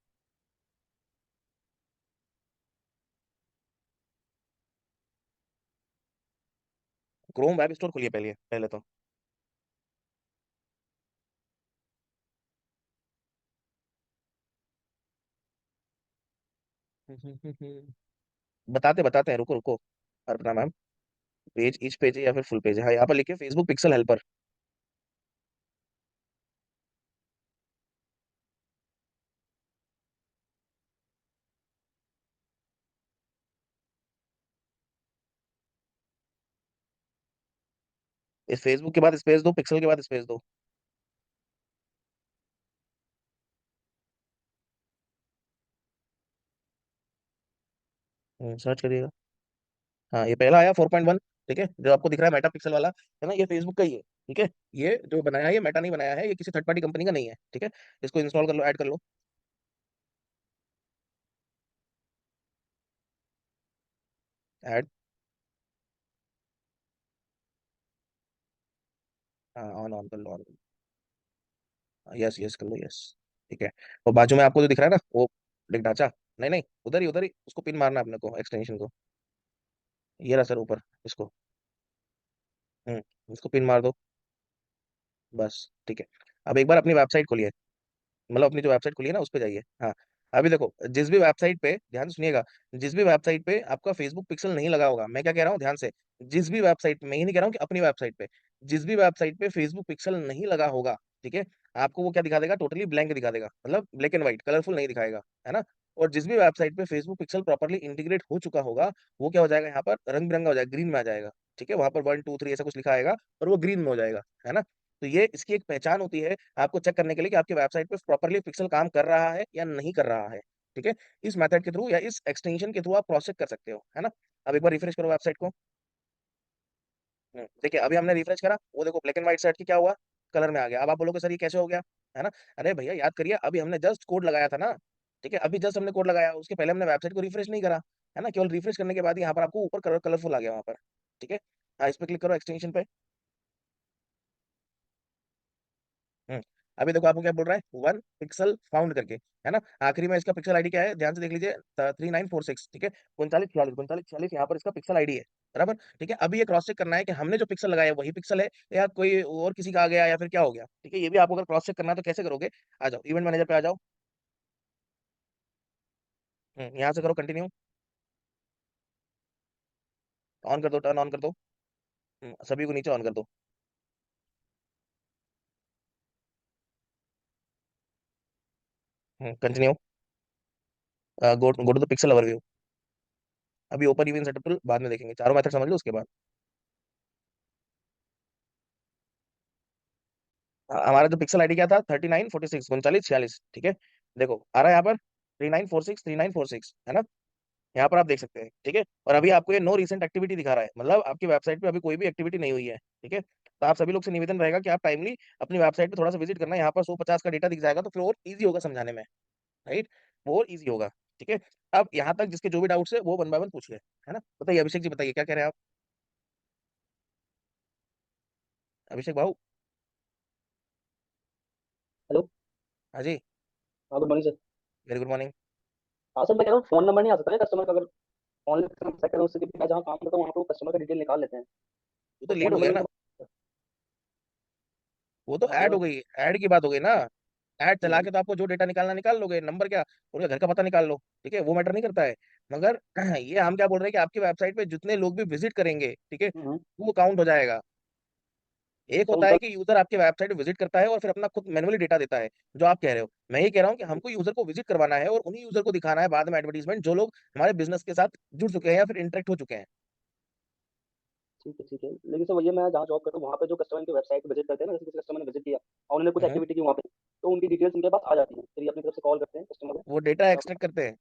क्रोम वेब स्टोर खोलिए पहले पहले तो। बताते बताते हैं, रुको रुको। Arpana ma'am, page etch page है या फिर फुल पेज है, हाँ यहाँ पर लिखिए फेसबुक पिक्सल हेल्पर। इस फेसबुक के बाद स्पेस दो, पिक्सल के बाद स्पेस दो। सर्च करिएगा। हाँ ये पहला आया 4.1, ठीक है, जो आपको दिख रहा है मेटा पिक्सल वाला, है ना, ये फेसबुक का ही है, ठीक है। ये जो बनाया है ये मेटा नहीं बनाया है, ये किसी थर्ड पार्टी कंपनी का नहीं है, ठीक है। इसको इंस्टॉल कर लो, ऐड कर लो। ऐड, हाँ ऑन ऑन कर लो, ऑन। यस यस कर लो, यस। ठीक है, और बाजू में आपको जो दिख रहा है ना वो लिख ढांचा, नहीं नहीं, उधर ही उसको पिन मारना है अपने को, एक्सटेंशन को। ये रहा सर ऊपर, इसको। इसको पिन मार दो, बस। ठीक है, अब एक बार अपनी वेबसाइट खोलिए, मतलब अपनी जो वेबसाइट खुली है ना उस पे जाइए। हाँ, अभी देखो जिस भी वेबसाइट पे, ध्यान से सुनिएगा, जिस भी वेबसाइट पे आपका फेसबुक पिक्सल नहीं लगा होगा, मैं क्या कह रहा हूँ ध्यान से, जिस भी वेबसाइट पे, मैं ये नहीं कह रहा हूँ कि अपनी वेबसाइट पे, जिस भी वेबसाइट पे फेसबुक पिक्सल नहीं लगा होगा, ठीक है, आपको वो क्या दिखा देगा, टोटली ब्लैंक दिखा देगा, मतलब ब्लैक एंड व्हाइट, कलरफुल नहीं दिखाएगा, है ना। और जिस भी वेबसाइट पे फेसबुक पिक्सल प्रॉपरली इंटीग्रेट हो चुका होगा, वो क्या हो जाएगा, यहाँ पर रंग बिरंगा हो जाएगा, ग्रीन में आ जाएगा, ठीक है। वहां पर 1 2 3 ऐसा कुछ लिखा आएगा और वो ग्रीन में हो जाएगा, है ना। तो ये इसकी एक पहचान होती है आपको चेक करने के लिए कि आपकी वेबसाइट पे प्रॉपरली पिक्सल काम कर रहा है या नहीं कर रहा है, ठीक है। इस मेथड के थ्रू या इस एक्सटेंशन के थ्रू आप क्रॉस चेक कर सकते हो, है ना। अब एक बार रिफ्रेश करो वेबसाइट को। देखिए अभी हमने रिफ्रेश करा, वो देखो ब्लैक एंड व्हाइट सेट की क्या हुआ, कलर में आ गया। अब आप बोलोगे सर ये कैसे हो गया, है ना। अरे भैया याद करिए, अभी हमने जस्ट कोड लगाया था ना, ठीक है, अभी जस्ट हमने कोड लगाया, उसके पहले हमने वेबसाइट को रिफ्रेश नहीं करा, है ना। केवल रिफ्रेश करने के बाद यहाँ पर आपको ऊपर कलर कलरफुल आ गया वहां पर, ठीक है। हाँ, इस पे क्लिक करो एक्सटेंशन पे। हम्म। अभी देखो आपको क्या बोल रहा है, 1 पिक्सल फाउंड करके, है ना। आखिरी में इसका पिक्सल आईडी क्या है, ध्यान से देख लीजिए, 3946, ठीक है। 3946 यहाँ पर इसका पिक्सल आईडी है, बराबर। ठीक है, अभी ये क्रॉस चेक करना है कि हमने जो पिक्सल लगाया है वही पिक्सल है या कोई और किसी का आ गया या फिर क्या हो गया, ठीक है। ये भी आपको अगर क्रॉस चेक करना है तो कैसे करोगे, आ जाओ इवेंट मैनेजर पे आ जाओ। यहाँ से करो कंटिन्यू, ऑन कर दो, टर्न ऑन कर दो। सभी को नीचे ऑन कर दो। Continue, go to the pixel overview. अभी ओपन इवेंट सेटअप टूल बाद में देखेंगे, चारों मेथड समझ लो उसके बाद। हमारा जो पिक्सल आईडी क्या था, 3946, 3946, ठीक है। देखो आ रहा है यहाँ पर 3946, 3946, है ना। यहाँ पर आप देख सकते हैं, ठीक है। और अभी आपको ये नो रिसेंट एक्टिविटी दिखा रहा है, मतलब आपकी वेबसाइट पे अभी कोई भी एक्टिविटी नहीं हुई है, ठीक है। तो आप सभी लोग से निवेदन रहेगा कि आप टाइमली अपनी वेबसाइट पे थोड़ा सा विजिट करना। यहाँ पर 150 का डेटा दिख जाएगा तो फिर और इजी होगा समझाने में, राइट। वो और इजी होगा, ठीक है। अब यहाँ तक जिसके जो भी डाउट्स है वो वन बाय वन पूछ ले, है ना। बताइए अभिषेक जी, बताइए क्या कह रहे हैं आप। अभिषेक भाऊ। हेलो। हाँ जी। हाँ, good morning sir. Very good morning. हाँ सर, मैं कह रहा हूँ फोन नंबर नहीं आ सकता है कस्टमर का, अगर ऑनलाइन कॉन्टैक्ट करें उससे, क्योंकि मैं जहाँ काम करता हूँ वहाँ पे वो कस्टमर का डिटेल निकाल लेते हैं, वो तो तो लेट फोन हो नंबर गया नहीं ना, तो। वो तो हाँ ऐड सर। हो गई, ऐड की बात हो गई ना। ऐड चला हम्म, के तो आपको जो डेटा निकालना निकाल लोगे, नंबर क्या, उनका घर का पता निकाल लो, ठीक है, वो मैटर नहीं करता है। मगर ये हम क्या बोल रहे हैं कि आपकी वेबसाइट पे जितने लोग भी विजिट करेंगे, ठीक है, हम्म। वो काउंट हो जाएगा। एक सर होता उनका। है कि यूजर आपके वेबसाइट पे विजिट करता है और फिर अपना खुद मैन्युअली डेटा देता है, जो आप कह रहे हो। मैं ये कह रहा हूँ कि हमको यूजर को विजिट करवाना है और उन्हीं यूजर को दिखाना है बाद में एडवर्टीजमेंट, जो लोग हमारे बिजनेस के साथ जुड़ चुके हैं या फिर इंटरेक्ट हो चुके हैं। ठीक है, ठीक है, लेकिन सर वही मैं जहाँ जॉब करता हूँ वहाँ पे जो कस्टमर की वेबसाइट विजिट करते हैं ना, जैसे किसी कस्टमर ने विजिट किया और उन्होंने कुछ हम्म, एक्टिविटी की वहाँ पे, तो उनकी डिटेल्स उनके पास आ जाती है, फिर ये अपनी तरफ से कॉल करते हैं कस्टमर को। वो डेटा तो एक्सट्रैक्ट करते हैं,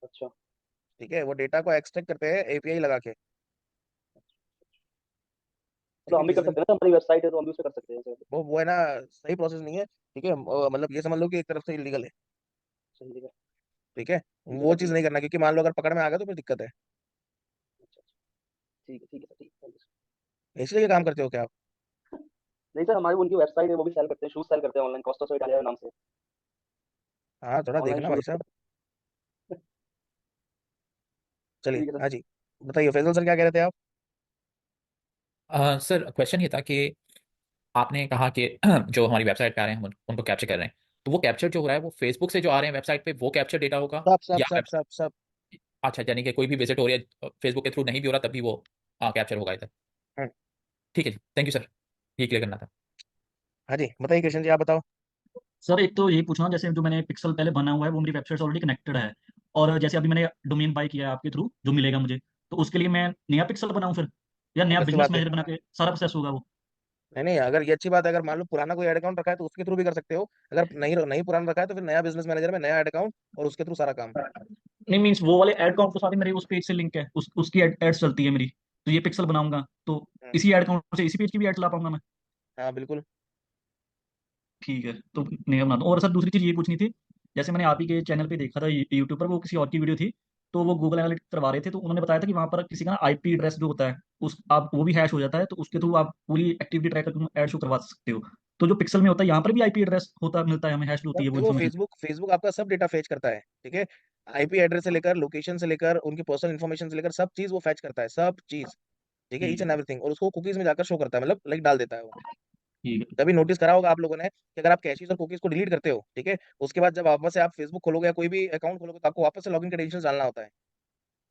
अच्छा। ठीक है, वो डेटा को एक्सट्रैक्ट करते हैं एपीआई लगा के, ठीक मतलब है। हम भी जिस कर दिन सकते हैं ना, हमारी वेबसाइट है तो हम भी उस पर कर सकते हैं सर। वो है ना, सही प्रोसेस नहीं है, ठीक है। मतलब ये समझ लो कि एक तरफ से इलीगल है, सही है। ठीक है। ठीक है वो सर, चीज ठीक नहीं करना, क्योंकि मान लो अगर पकड़ में आ गया तो फिर दिक्कत है। है। अच्छा, अच्छा। ठीक है, ठीक है सर, ठीक है, थैंक यू इसलिए ये काम करते हो क्या आप। सर। नहीं सर, हमारी उनकी वेबसाइट है, वो भी सेल करते हैं, शूज सेल करते हैं ऑनलाइन, कॉस्टो से इटालिया नाम से। हाँ, थोड़ा ऑनलाइन देखना शूज। भाई साहब। चलिए ठीक है सर। हाँ जी, बताइए फैजल सर क्या कह रहे थे आप। सर क्वेश्चन ये था कि आपने कहा कि जो हमारी वेबसाइट पे आ रहे हैं हम उनको कैप्चर कर रहे हैं, तो वो कैप्चर जो हो रहा है वो फेसबुक से जो आ रहे हैं वेबसाइट पे वो कैप्चर डेटा होगा सब सब या सब वेब। सब सब। अच्छा, यानी कि कोई भी विजिट हो रही है फेसबुक के थ्रू नहीं भी हो रहा तब भी वो कैप्चर होगा इधर। हम्म, ठीक है जी, थैंक यू सर, ये क्लियर करना था। हाँ जी, बताइए कृष्ण जी, आप बताओ। सर एक तो यही पूछना, जैसे जो मैंने पिक्सल पहले बना हुआ है वो मेरी वेबसाइट से ऑलरेडी कनेक्टेड है, और जैसे अभी मैंने डोमेन बाय किया है आपके थ्रू जो मिलेगा मुझे, तो उसके लिए मैं नया पिक्सल बनाऊं फिर, या नया ऑब्वियस सी बिजनेस बात है। मैनेजर बना के सारा प्रोसेस होगा वो? नहीं नहीं, अगर ये अच्छी बात है, अगर मान लो पुराना कोई एड अकाउंट रखा है तो उसके थ्रू भी कर सकते हो। अगर नहीं नहीं पुराना रखा है तो फिर नया बिजनेस मैनेजर में नया एड अकाउंट और उसके थ्रू सारा काम। नहीं मीन्स वो वाले एड अकाउंट तो सारे मेरे उस पेज से लिंक है, उसकी एड्स चलती है मेरी, तो ये पिक्सल बनाऊंगा तो हम्म, इसी एड अकाउंट से इसी पेज की भी एड चला पाऊंगा मैं? हाँ बिल्कुल। ठीक है, तो नया बना दूं। और सर दूसरी चीज ये पूछनी थी, जैसे मैंने आप ही के चैनल पे देखा था यूट्यूब पर, वो किसी और की वीडियो थी, तो वो गूगल एनालिटिक्स करवा रहे थे, तो उन्होंने बताया था कि वहां पर किसी का ना आईपी एड्रेस जो होता है उस आप वो भी हैश हो जाता है, तो उसके थ्रू आप पूरी एक्टिविटी ट्रैक करके ऐड शो करवा सकते हो। तो जो पिक्सल में होता है यहाँ पर भी आईपी एड्रेस होता मिलता है हमें, हैश होती सब है वो देखो, इन्फॉर्मेशन? फेसबुक फेसबुक आपका सब डेटा फेच करता है, ठीक है। आईपी एड्रेस से लेकर लोकेशन से लेकर उनकी पर्सनल इन्फॉर्मेशन से लेकर सब चीज वो फैच करता है, सब चीज, ठीक है, ईच ठीक एंड है। एवरीथिंग। और उसको कुकीज में जाकर शो करता है, मतलब लाइक डाल देता है वो। ठीक है। कभी नोटिस करा होगा आप लोगों ने कि अगर आप कैशीज और कुकीज को डिलीट करते हो, ठीक है, उसके बाद जब वापस से आप फेसबुक खोलोगे या कोई भी अकाउंट खोलोगे तो आपको वापस से लॉगिन क्रेडेंशियल्स डालना होता है,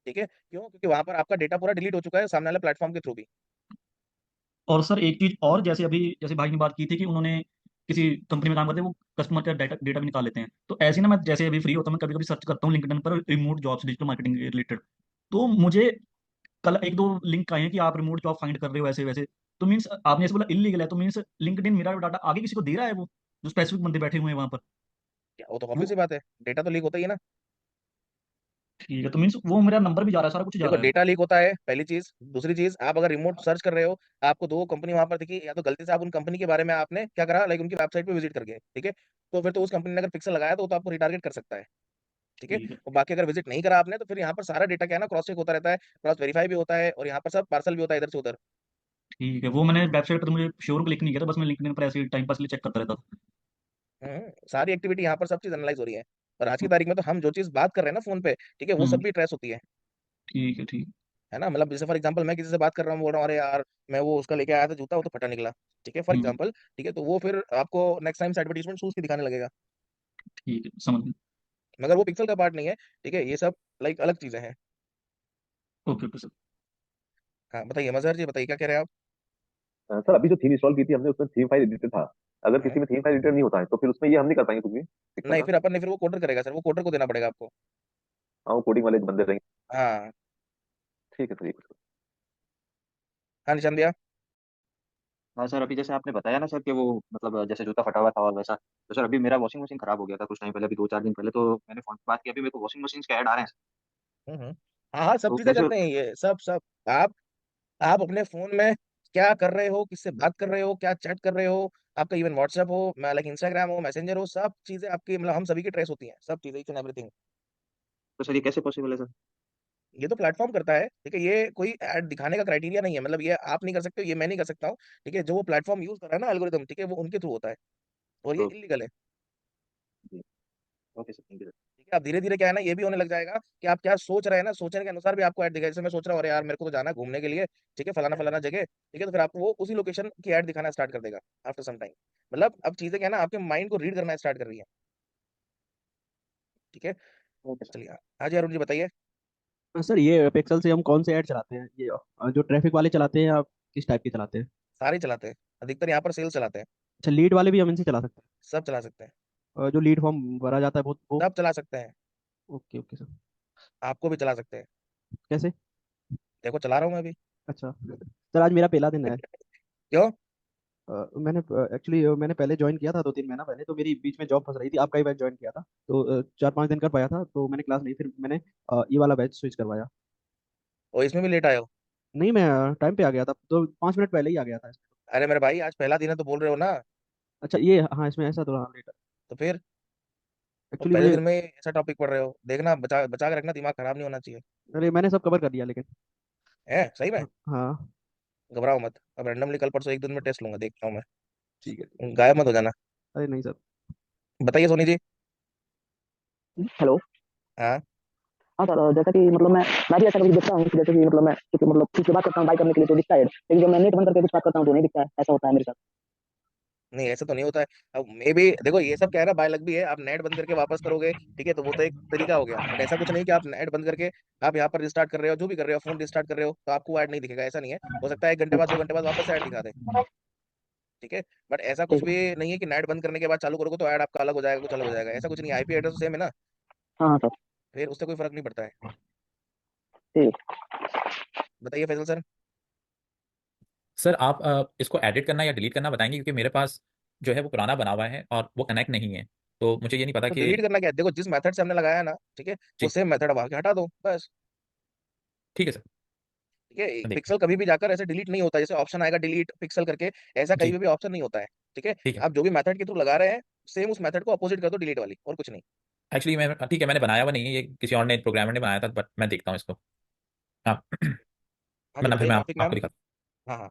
ठीक है। क्यों, क्योंकि वहां पर आपका डेटा पूरा डिलीट हो चुका है सामने वाले प्लेटफॉर्म के थ्रू भी। और सर एक चीज और, जैसे अभी जैसे भाई ने बात की थी कि उन्होंने किसी कंपनी में काम करते हैं, वो कस्टमर का डेटा डेटा भी निकाल लेते हैं, तो ऐसे ना मैं जैसे अभी फ्री होता हूँ मैं कभी कभी सर्च करता हूँ लिंक्डइन पर रिमोट जॉब्स डिजिटल मार्केटिंग के रिलेटेड, तो मुझे कल एक दो लिंक आए हैं कि आप रिमोट जॉब फाइंड कर रहे हो ऐसे वैसे, तो मीन्स आपने ऐसे बोला इलीगल है, तो मीन्स लिंक्डइन मेरा डाटा आगे किसी को दे रहा है वो, जो स्पेसिफिक बंदे बैठे हुए हैं वहां पर? क्या, वो तो ऑब्वियस वो सी बात है, डेटा तो लीक होता ही है ना। ठीक है, तो मीन्स वो मेरा नंबर भी जा रहा है, सारा कुछ जा देखो रहा है? डेटा लीक होता है पहली चीज, दूसरी चीज आप अगर रिमोट सर्च कर रहे हो, आपको दो कंपनी वहां पर दिखी, या तो गलती से आप उन कंपनी के बारे में आपने क्या करा, लाइक उनकी वेबसाइट पे विजिट कर गए, ठीक है, तो फिर तो उस कंपनी ने अगर पिक्सल लगाया तो वो तो आपको रिटारगेट कर सकता है, ठीक है। ठीक है। और बाकी अगर विजिट नहीं करा आपने तो फिर यहाँ पर सारा डेटा क्या है ना, क्रॉस चेक होता रहता है, क्रॉस वेरीफाई भी होता है, और यहाँ पर सब पार्सल भी होता है इधर से उधर। ठीक है, वो मैंने वेबसाइट पे तो मुझे श्योर क्लिक नहीं किया था, बस मैं लिंक्डइन पर ऐसे ही टाइम पास के लिए चेक करता रहता था। सारी एक्टिविटी यहाँ पर सब चीज एनालाइज हो रही है। और आज की तारीख में तो हम जो चीज बात कर रहे हैं ना फोन पे, ठीक है, वो सब हम्म। भी ट्रेस होती ठीक है। ठीक है ना। मतलब जैसे फॉर एग्जांपल मैं किसी से बात कर रहा हूँ, बोल रहा हूँ अरे यार मैं वो उसका लेके आया था जूता, वो तो फटा निकला, ठीक है, फॉर हम्म। एग्जांपल, ठीक है, तो वो फिर आपको नेक्स्ट टाइम से एडवर्टीजमेंट शूज की दिखाने लगेगा, ठीक है, समझ गया। मगर वो पिक्सल का पार्ट नहीं है, ठीक है, ये सब लाइक अलग चीजें हैं। Okay okay sir. हाँ बताइए मजहर जी, बताइए क्या कह रहे हैं आप। सर अभी जो थीम इंस्टॉल की थी हमने, उसमें थीम फाइल एडिटर था। अगर हम्म। किसी में थीम फाइल एडिटर नहीं होता है तो फिर उसमें ये हम नहीं कर पाएंगे कुछ भी पिक्सल नहीं का। फिर अपन ने फिर वो कोडर करेगा सर, वो कोडर को देना पड़ेगा आपको। हाँ, वो कोडिंग वाले बंदे रहेंगे। हाँ। ठीक है सर, ठीक है। हाँ निशान दिया। हाँ सर, अभी जैसे आपने बताया ना सर कि वो मतलब जैसे जूता फटा हुआ था और वैसा, तो सर अभी मेरा वॉशिंग मशीन खराब हो गया था कुछ टाइम पहले, अभी 2-4 दिन पहले, तो मैंने फोन पे बात की, अभी मेरे को वॉशिंग मशीन के ऐड आ रहे हैं सर। हम्म। हाँ हाँ, सब तो चीजें कैसे? करते हैं ये सब सब। आप अपने फोन में क्या कर रहे हो, किससे बात कर रहे हो, क्या चैट कर रहे हो, आपका इवन व्हाट्सएप हो, लाइक इंस्टाग्राम हो, मैसेंजर हो, सब चीजें आपकी, मतलब हम सभी की ट्रेस होती हैं, सब चीजें, ईच एंड एवरीथिंग। तो सर ये कैसे पॉसिबल है सर? ये तो प्लेटफॉर्म करता है, ठीक है, ये कोई ऐड दिखाने का क्राइटेरिया नहीं है, मतलब ये आप नहीं कर सकते हो, ये मैं नहीं कर सकता हूँ, ठीक है, जो वो प्लेटफॉर्म यूज कर रहा है ना एल्गोरिदम, ठीक है, वो उनके थ्रू होता है, और ये तो इलीगल है। जी, okay sir, thank you sir. ठीक है, अब धीरे धीरे क्या है ना, ये भी होने लग जाएगा कि आप क्या सोच रहे हैं ना, सोचने के अनुसार भी आपको ऐड दिखाएगा। जैसे मैं सोच रहा हूँ अरे यार मेरे को तो जाना है घूमने के लिए, ठीक है, फलाना फलाना जगह, ठीक है, तो फिर आपको वो उसी लोकेशन की ऐड दिखाना स्टार्ट कर देगा आफ्टर सम टाइम। मतलब अब चीजें क्या है ना, आपके माइंड को रीड करना स्टार्ट कर रही है। ठीक है। Okay sir. चलिए हाँ जी, अरुण जी बताइए। सर ये पिक्सल से हम कौन से ऐड चलाते हैं, ये जो ट्रैफिक वाले चलाते हैं या किस टाइप के चलाते हैं? सारे चलाते हैं, अधिकतर यहाँ पर सेल्स चलाते हैं। अच्छा, लीड वाले भी हम इनसे चला सकते सब चला सकते हैं। हैं? जो लीड फॉर्म भरा जाता है वो? सब चला सकते हैं। Okay okay sir. आपको भी चला सकते हैं। कैसे? देखो चला रहा हूँ मैं अभी। अच्छा सर, आज मेरा पहला दिन है। क्यों। मैंने एक्चुअली मैंने पहले ज्वाइन किया था 2-3 महीना पहले, तो मेरी बीच में जॉब फंस रही थी, आपका ही बैच ज्वाइन किया था, तो 4-5 दिन कर पाया था, तो मैंने क्लास नहीं, फिर मैंने ये वाला बैच स्विच करवाया। और इसमें भी लेट आए हो। नहीं, मैं टाइम पे आ गया था, तो 5 मिनट पहले ही आ गया था इसमें। अरे मेरे भाई आज पहला दिन है तो बोल रहे हो ना। अच्छा ये, हाँ इसमें ऐसा तो, हाँ लेट। तो फिर और एक्चुअली पहले मुझे, दिन में ऐसा टॉपिक पढ़ रहे हो, देखना बचा बचा के रखना, दिमाग खराब नहीं होना चाहिए। अरे मैंने सब कवर कर लिया लेकिन। है सही में। हाँ। घबराओ मत, अब रैंडमली कल परसों एक दिन में टेस्ट लूंगा, देखता हूँ ठीक है। मैं, गायब मत हो जाना। अरे नहीं सर। बताइए सोनी जी। हेलो। हाँ। हाँ सर, जैसा कि मतलब मैं भी ऐसा कभी देखता हूँ कि जैसे कि मतलब मैं क्योंकि मतलब किसी से बात करता हूँ बाय करने के लिए तो दिखता है, लेकिन जब मैं नेट बंद करके कुछ बात करता हूँ तो नहीं दिखता है, ऐसा होता है मेरे साथ। नहीं ऐसा तो नहीं होता है। अब मे भी देखो ये सब क्या है ना, बाय लक भी है, आप नेट बंद करके वापस करोगे, ठीक है, तो वो तो एक तरीका हो गया, बट ऐसा कुछ नहीं कि आप नेट बंद करके आप यहाँ पर रिस्टार्ट कर रहे हो, जो भी कर रहे हो, फोन रिस्टार्ट कर रहे हो, तो आपको ऐड नहीं दिखेगा, ऐसा नहीं है। हो सकता है 1 घंटे बाद 2 घंटे बाद वापस ऐड दिखा दे, ठीक है, बट ऐसा कुछ ठीक भी है। नहीं है कि नेट बंद करने के बाद चालू करोगे तो ऐड आपका अलग हो जाएगा, कुछ अलग हो जाएगा, ऐसा कुछ नहीं है, आईपी एड्रेस तो सेम है ना, हाँ हाँ सर। फिर उससे कोई फर्क नहीं पड़ता है। ठीक। बताइए फैसल सर। सर आप इसको एडिट करना या डिलीट करना बताएंगे, क्योंकि मेरे पास जो है वो पुराना बना हुआ है और वो कनेक्ट नहीं है, तो मुझे ये नहीं पता तो कि। डिलीट करना क्या है, देखो जिस मेथड से हमने लगाया है ना, ठीक है, वो जी सेम मेथड अब आके हटा दो बस। ठीक है सर। ठीक है, देख। पिक्सल कभी भी जाकर ऐसे डिलीट नहीं होता, जैसे ऑप्शन आएगा डिलीट पिक्सल करके, ऐसा कहीं जी भी ऑप्शन नहीं होता है। ठीक है। ठीक है। आप जो भी मेथड के थ्रू लगा रहे हैं, सेम उस मेथड को अपोजिट कर दो डिलीट वाली, और कुछ नहीं। एक्चुअली मैं, ठीक है, मैंने बनाया हुआ नहीं है, ये किसी और ने, प्रोग्रामर ने बनाया था, बट मैं देखता हूँ इसको। हाँ हाँ जी मतलब फिर बताइए मैं तौफीक आपको मैम। दिखाता हाँ हाँ।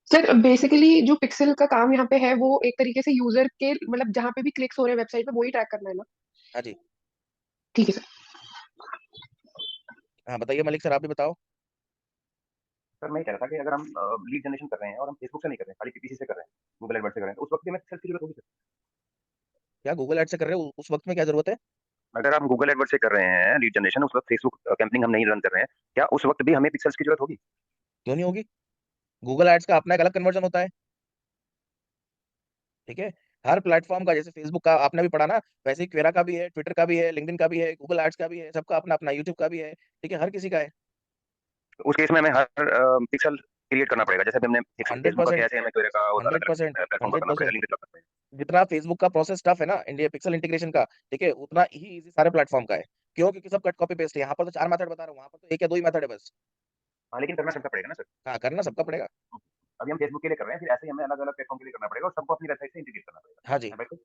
सर बेसिकली जो पिक्सल का काम यहाँ पे है वो एक तरीके से यूजर के मतलब जहाँ पे भी क्लिक्स हो रहे हैं वेबसाइट पे वही ट्रैक करना है ना? हाँ जी। ठीक है सर। हाँ बताइए मलिक सर, आप भी बताओ। सर मैं ये कह रहा था कि अगर हम लीड जनरेशन कर रहे हैं और हम फेसबुक से नहीं कर रहे हैं, खाली पीपीसी से कर रहे हैं, गूगल एडवर्ड से कर रहे हैं, तो उस वक्त भी हमें पिक्सल की जरूरत होगी सर? क्या गूगल एड से कर रहे हो, उस वक्त में क्या जरूरत है। अगर हम गूगल एडवर्ड से कर रहे हैं लीड जनरेशन, उस वक्त फेसबुक कैंपेनिंग हम नहीं रन कर रहे हैं, क्या उस वक्त भी हमें पिक्सल्स की जरूरत होगी? क्यों नहीं होगी। गूगल एड्स का अपना एक अलग कन्वर्जन होता है। ठीक है। हर प्लेटफॉर्म का, जैसे फेसबुक का आपने भी पढ़ा ना, वैसे ही क्वेरा का भी है, ट्विटर का भी है, लिंक्डइन का भी है, गूगल एड्स का भी है, सबका अपना अपना, यूट्यूब का भी है, ठीक है, हर किसी का है। तो उस केस में हमें हर पिक्सल क्रिएट करना पड़ेगा, जैसे अभी हमने हंड्रेड फेसबुक का किया, परसेंट ऐसे हमें ट्विटर का और अलग हंड्रेड अलग परसेंट प्लेटफॉर्म का हंड्रेड करना पड़ेगा, परसेंट लिंक करना पड़ेगा। जितना फेसबुक का प्रोसेस टफ है ना इंडिया पिक्सल इंटीग्रेशन का, ठीक है, उतना ही इजी सारे प्लेटफॉर्म का है। क्यों, क्योंकि सब कट कॉपी पेस्ट है, यहाँ पर तो 4 मेथड बता रहा हूँ, वहाँ पर तो एक या दो ही मेथड है बस। हाँ, लेकिन करना सबका पड़ेगा ना सर। हाँ करना सबका पड़ेगा। अभी हम फेसबुक के लिए कर रहे हैं, फिर ऐसे ही हमें अलग अलग प्लेटफॉर्म के लिए करना पड़ेगा और सबको अपनी वेबसाइट से इंटीग्रेट करना पड़ेगा। हाँ जी है भाई?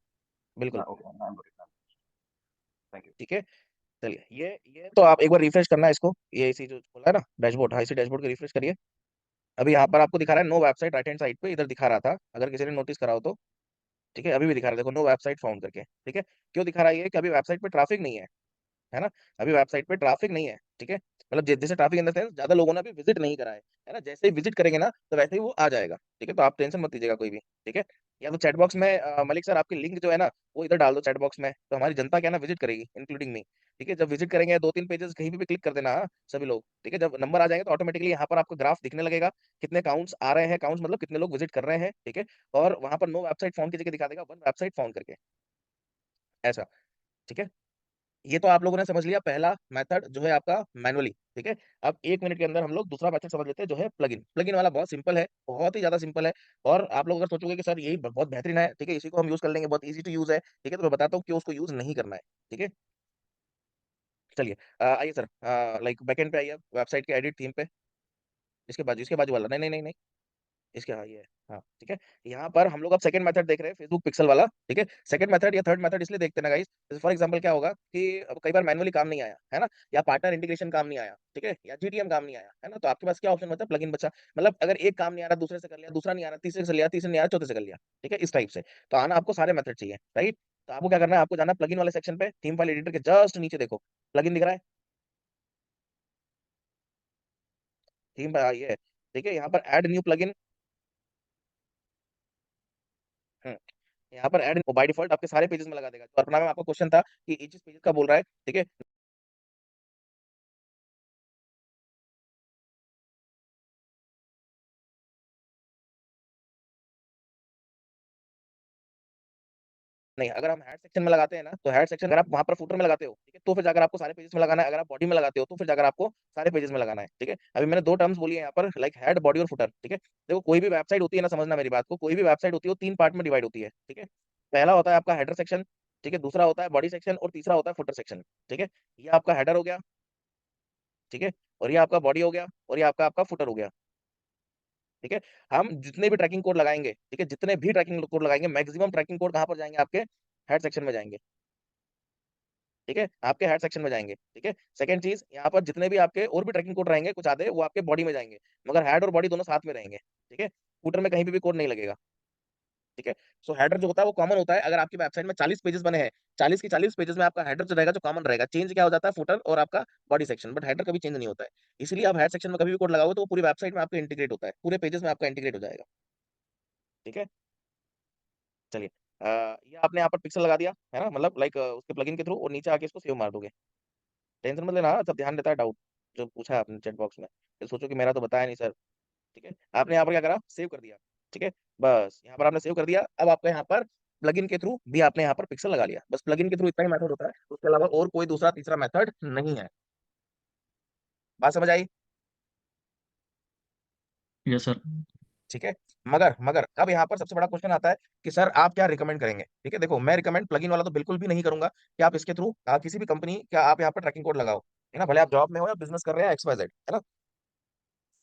बिल्कुल। हाँ, okay, I am good. Thank you. ठीक है। चलिए, ये तो आप एक बार रिफ्रेश करना है इसको, ये इसी जो खोला है ना डैशबोर्ड, हाँ इसी डैशबोर्ड को रिफ्रेश करिए। अभी यहाँ पर आपको दिखा रहा है no website, right hand side पे इधर दिखा रहा था, अगर किसी ने नोटिस करा हो तो। ठीक है, अभी भी दिखा रहा है, देखो नो वेबसाइट फाउंड करके। ठीक है, क्यों दिखा रहा है ये, कि अभी वेबसाइट पे ट्रैफिक नहीं है ना, अभी वेबसाइट पे ट्रैफिक नहीं है। ठीक है, मतलब जैसे ट्रैफिक इन द सेंस ज्यादा लोगों ने अभी विजिट नहीं करा है ना, जैसे ही विजिट करेंगे ना तो वैसे ही वो आ जाएगा। ठीक है, तो आप टेंशन मत लीजिएगा कोई भी। ठीक है, या तो चैट बॉक्स में मलिक सर आपकी लिंक जो है ना वो इधर डाल दो चैट बॉक्स में, तो हमारी जनता क्या है ना विजिट करेगी, इंक्लूडिंग मी। ठीक है, जब विजिट करेंगे 2-3 पेजेस कहीं भी क्लिक कर देना, हाँ, सभी लोग। ठीक है, जब नंबर आ जाएंगे तो ऑटोमेटिकली यहाँ पर आपको ग्राफ दिखने लगेगा, कितने काउंट्स आ रहे हैं, काउंट्स मतलब कितने लोग विजिट कर रहे हैं। ठीक है, और वहां पर नो वेबसाइट फाउंड की जगह दिखा देगा वन वेबसाइट फाउंड करके, ऐसा। ठीक है, ये तो आप लोगों ने समझ लिया पहला मेथड जो है आपका मैनुअली। ठीक है, अब 1 मिनट के अंदर हम लोग दूसरा मेथड समझ लेते हैं जो है प्लगइन। प्लगइन वाला बहुत सिंपल है, बहुत ही ज्यादा सिंपल है। और आप लोग अगर सोचोगे कि सर यही बहुत बेहतरीन है, ठीक है, इसी को हम यूज कर लेंगे, बहुत इजी टू यूज है, ठीक है, तो मैं बताता हूँ कि उसको यूज नहीं करना है। ठीक है, चलिए आइए सर, लाइक बैकएंड पे आइए, वेबसाइट के एडिट थीम पे, इसके बाजू वाला, नहीं नहीं नहीं नहीं, इसके, हाँ ये है। हाँ ठीक है, यहाँ पर हम लोग अब सेकंड मेथड देख रहे हैं, फेसबुक पिक्सल वाला। ठीक है, सेकंड मेथड या थर्ड मेथड इसलिए देखते हैं ना गाइस, जैसे फॉर एग्जांपल क्या होगा कि अब कई बार मैनुअली काम नहीं आया है ना, या पार्टनर इंटीग्रेशन काम नहीं आया, ठीक है, या जीटीएम काम नहीं आया है ना, तो आपके पास क्या ऑप्शन बचा, प्लगइन बचा। मतलब अगर एक काम नहीं आ रहा दूसरे से कर लिया, दूसरा नहीं आ रहा तीसरे से लिया, तीसरे नहीं आ रहा चौथे से कर लिया। ठीक है, इस टाइप से तो आना आपको सारे मेथड चाहिए, राइट। तो आपको क्या करना है, आपको जाना प्लगइन वाले सेक्शन पे, थीम फाइल एडिटर के जस्ट नीचे देखो प्लगइन दिख रहा है, थीम ये है। ठीक है, यहाँ पर ऐड न्यू प्लगइन, यहाँ पर ऐड बाय डिफॉल्ट आपके सारे पेजेस में लगा देगा। तो अपना में आपका क्वेश्चन था कि इस पेजेस का बोल रहा है। ठीक है, नहीं, अगर हम हेड सेक्शन में लगाते हैं ना, तो हेड सेक्शन अगर आप वहां पर फुटर में लगाते हो, ठीक है, तो फिर जाकर आपको सारे पेजेस में लगाना है। अगर आप बॉडी में लगाते हो तो फिर जाकर आपको सारे पेजेस में लगाना है। ठीक है, अभी मैंने दो टर्म्स बोली है यहाँ पर, लाइक हेड, बॉडी और फुटर। ठीक है, देखो कोई भी वेबसाइट होती है ना, समझना मेरी बात को, कोई भी वेबसाइट होती है वो 3 पार्ट में डिवाइड होती है। ठीक है, पहला होता है आपका हेडर सेक्शन, ठीक है, दूसरा होता है बॉडी सेक्शन, और तीसरा होता है फुटर सेक्शन। ठीक है, ये आपका हेडर हो गया, ठीक है, और ये आपका बॉडी हो गया, और ये आपका आपका फुटर हो गया। ठीक है, हम जितने भी ट्रैकिंग कोड लगाएंगे, ठीक है, जितने भी ट्रैकिंग कोड लगाएंगे, मैक्सिमम ट्रैकिंग कोड कहाँ पर जाएंगे, आपके हेड सेक्शन में जाएंगे। ठीक है, आपके हेड सेक्शन में जाएंगे। ठीक है, सेकंड चीज, यहाँ पर जितने भी आपके और भी ट्रैकिंग कोड रहेंगे कुछ आधे, वो आपके बॉडी में जाएंगे, मगर हेड और बॉडी दोनों साथ में रहेंगे। ठीक है, फुटर में कहीं भी कोड नहीं लगेगा। ठीक है, सो हेडर जो होता है वो कॉमन होता है। अगर आपकी वेबसाइट में 40 पेजेस बने हैं, 40 की 40 पेजेस में आपका हेडर जो रहेगा जो कॉमन रहेगा, चेंज क्या हो जाता है, फुटर और आपका बॉडी सेक्शन, बट हेडर कभी चेंज नहीं होता है। इसलिए आप हेड सेक्शन में कभी भी कोड लगाओगे तो वो पूरी वेबसाइट में आपका इंटीग्रेट होता है, पूरे पेजेस में आपका इंटीग्रेट हो जाएगा। ठीक है, चलिए ये आपने यहाँ पर पिक्सल लगा दिया है ना, मतलब लाइक उसके प्लगइन के थ्रू, और नीचे आके इसको सेव मार दोगे। टेंशन मत लेना, हाँ, सब ध्यान देता है डाउट जो पूछा है आपने चैट बॉक्स में, फिर सोचो कि मेरा तो बताया नहीं सर। ठीक है, आपने यहाँ पर क्या करा, सेव कर दिया। ठीक है, बस यहाँ पर आपने सेव कर दिया। अब आपका यहाँ पर प्लगइन के थ्रू भी आपने यहाँ पर पिक्सल लगा लिया, बस प्लगइन के थ्रू इतना ही मेथड होता है, उसके अलावा और कोई दूसरा तीसरा मेथड नहीं है। बात समझ आई? Yes sir. ठीक है, मगर मगर अब यहाँ पर सबसे बड़ा क्वेश्चन आता है कि सर आप क्या रिकमेंड करेंगे। ठीक है, देखो मैं रिकमेंड प्लगइन वाला तो बिल्कुल भी नहीं करूंगा कि आप इसके थ्रू किसी भी कंपनी क्या आप यहाँ पर ट्रैकिंग कोड लगाओ, है ना, भले आप जॉब में हो या बिजनेस कर रहे हैं XYZ, है ना।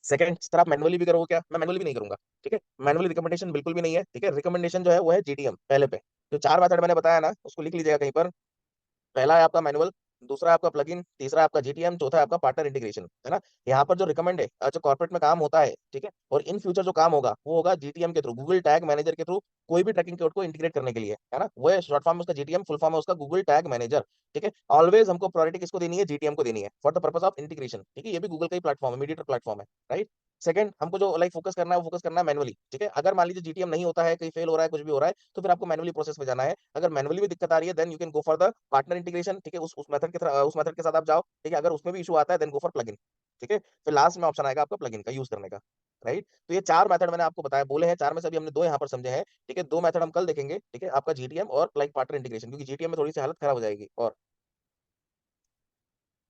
सेकंड सर आप मैनुअली भी करोगे क्या, मैं मैनुअली भी नहीं करूंगा। ठीक है, मैनुअली रिकमेंडेशन बिल्कुल भी नहीं है। ठीक है, रिकमेंडेशन जो है वो है जीटीएम पहले पे। जो 4 मेथड मैंने बताया ना उसको लिख लीजिएगा कहीं पर, पहला है आपका मैनुअल, दूसरा है आपका प्लगइन, तीसरा है आपका जीटीएम, चौथा है आपका पार्टनर इंटीग्रेशन, है ना। यहाँ पर जो रिकमेंड है जो कॉर्पोरेट में काम होता है, ठीक है, और इन फ्यूचर जो काम होगा वो होगा जीटीएम के थ्रू, गूगल टैग मैनेजर के थ्रू, कोई भी ट्रैकिंग कोड को इंटीग्रेट करने के लिए, है ना। वो है शॉर्ट फॉर्म उसका जीटीएम, फुल फॉर्म है उसका गूगल टैग मैनेजर। ठीक है, ऑलवेज हमको प्रायोरिटी किसको देनी है, जीटीएम को देनी है, for the purpose of integration. ठीक है, ये भी गूगल का ही प्लेटफॉर्म है, मीडिएटर प्लेटफॉर्म है, राइट। सेकंड, हमको जो लाइक फोकस करना है वो फोकस करना है मैनुअली। ठीक है, अगर मान लीजिए जीटीएम नहीं होता है, कहीं फेल हो रहा है, कुछ भी हो रहा है, तो फिर आपको मैनुअली प्रोसेस में जाना है। अगर मैनुअली भी दिक्कत आ रही है then you can go for the partner integration. ठीक है, उस मेथड के साथ आप जाओ। ठीक है, अगर उसमें भी इशू आता है देन गो फॉर प्लगइन। ठीक है, फिर लास्ट में ऑप्शन आएगा आपका प्लगइन का यूज करने का, राइट। तो ये 4 मेथड मैंने आपको बताया, बोले हैं 4 में से अभी हमने 2 यहाँ पर समझे हैं। ठीक है, 2 मेथड हम कल देखेंगे। ठीक है, आपका जीटीएम और लाइक पार्टनर इंटीग्रेशन, क्योंकि जीटीएम में थोड़ी सी हालत खराब हो जाएगी। और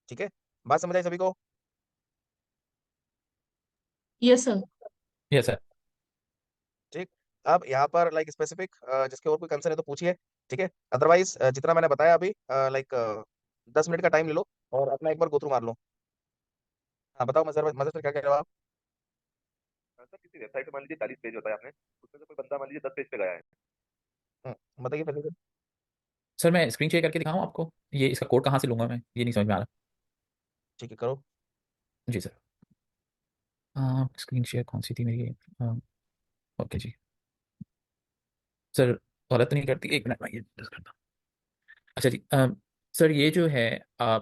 ठीक है, बात समझ आई सभी को? Yes sir. Yes sir. ठीक, अब यहाँ पर लाइक स्पेसिफिक जिसके और कोई कंसर्न है तो पूछिए। ठीक है, अदरवाइज जितना मैंने बताया अभी, लाइक 10 मिनट का टाइम ले लो और अपना एक बार गो थ्रू मार लो। हाँ बताओ मजर सर क्या कह रहे हो आप? सर किसी वेबसाइट पे मान लीजिए 40 पेज होता है आपने, उसमें से कोई बंदा मान लीजिए 10 पेज पे गया है। बताइए पहले। सर मैं स्क्रीन शेयर करके दिखाऊँ आपको, ये इसका कोड कहाँ से लूँगा मैं, ये नहीं समझ में आ रहा। ठीक है, करो। जी सर। स्क्रीन शेयर कौन सी थी मेरी, ओके जी। सर गलत तो नहीं करती, एक मिनट में ये just करता हूँ। अच्छा जी, सर ये जो है,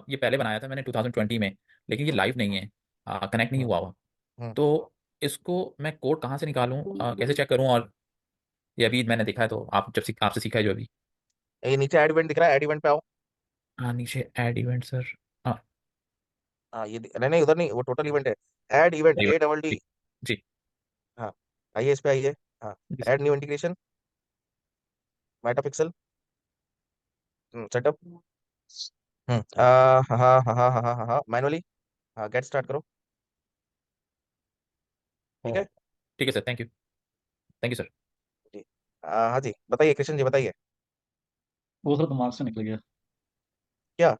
ये पहले बनाया था मैंने 2020 में, लेकिन ये हम्म, लाइव नहीं है, कनेक्ट नहीं हम्म, हुआ हुआ। हम्म। तो इसको मैं कोड कहाँ से निकालूं, कैसे चेक करूं, और ये अभी मैंने देखा है, तो आप जब आपसे सीखा है जो अभी। ये नीचे एड इवेंट दिख रहा है, एड इवेंट पे आओ। नीचे ऐड इवेंट सर। हाँ। हाँ, नहीं नहीं, उधर नहीं, वो टोटल इवेंट है। ऐड इवेंट, नहीं, ए डबल डी। जी जी हाँ, आइए इस पे आइए। हाँ, जी sir. Add new integration, Meta pixel, setup. हाँ हाँ हाँ हाँ हाँ हाँ हाँ हाँ, मैनुअली। हाँ, गेट स्टार्ट करो। ठीक ओ, है ठीक है सर, थैंक यू सर। जी। हाँ जी, बताइए कृष्ण जी, बताइए। वो सर दिमाग से निकल गया। क्या?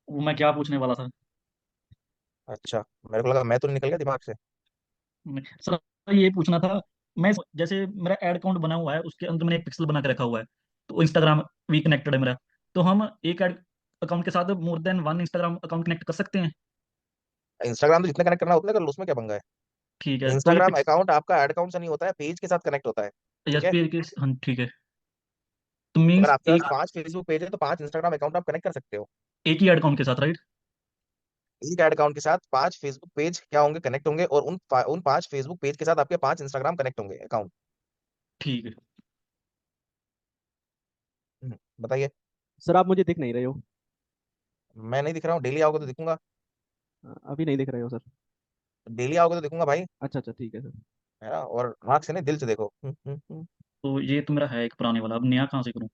वो मैं क्या पूछने वाला था। अच्छा, मेरे को लगा मैं तो नहीं निकल गया दिमाग से। सर ये पूछना था, मैं जैसे मेरा एड अकाउंट बना हुआ है, उसके अंदर मैंने एक पिक्सल बना के रखा हुआ है, तो इंस्टाग्राम भी कनेक्टेड है मेरा। तो हम एक एड अकाउंट के साथ more than one Instagram account connect कर सकते हैं? इंस्टाग्राम तो जितने कनेक्ट करना उतने कर लो, उसमें क्या पंगा है। ठीक है, तो ये इंस्टाग्राम पिक्स अकाउंट आपका एड अकाउंट से नहीं होता है, पेज के साथ कनेक्ट होता है। ठीक यस है, पे के, हाँ ठीक है। तो अगर मीन्स आपके पास एक 5 फेसबुक पेज है तो 5 इंस्टाग्राम अकाउंट आप कनेक्ट कर सकते हो। एक ही एड अकाउंट के साथ, राइट? एक एड अकाउंट के साथ 5 फेसबुक पेज क्या होंगे, कनेक्ट होंगे, और उन 5 फेसबुक पेज के साथ आपके 5 इंस्टाग्राम कनेक्ट होंगे अकाउंट। ठीक है। बताइए। सर आप मुझे दिख नहीं रहे हो। मैं नहीं दिख रहा हूँ, डेली आओगे तो दिखूंगा। अभी नहीं दिख रहे हो सर। डेली आओगे तो दिखूंगा भाई। अच्छा अच्छा, ठीक है सर। है ना, और आंख से नहीं, दिल से देखो। तो ये तो मेरा है एक पुराने वाला, अब नया कहाँ से करूँ?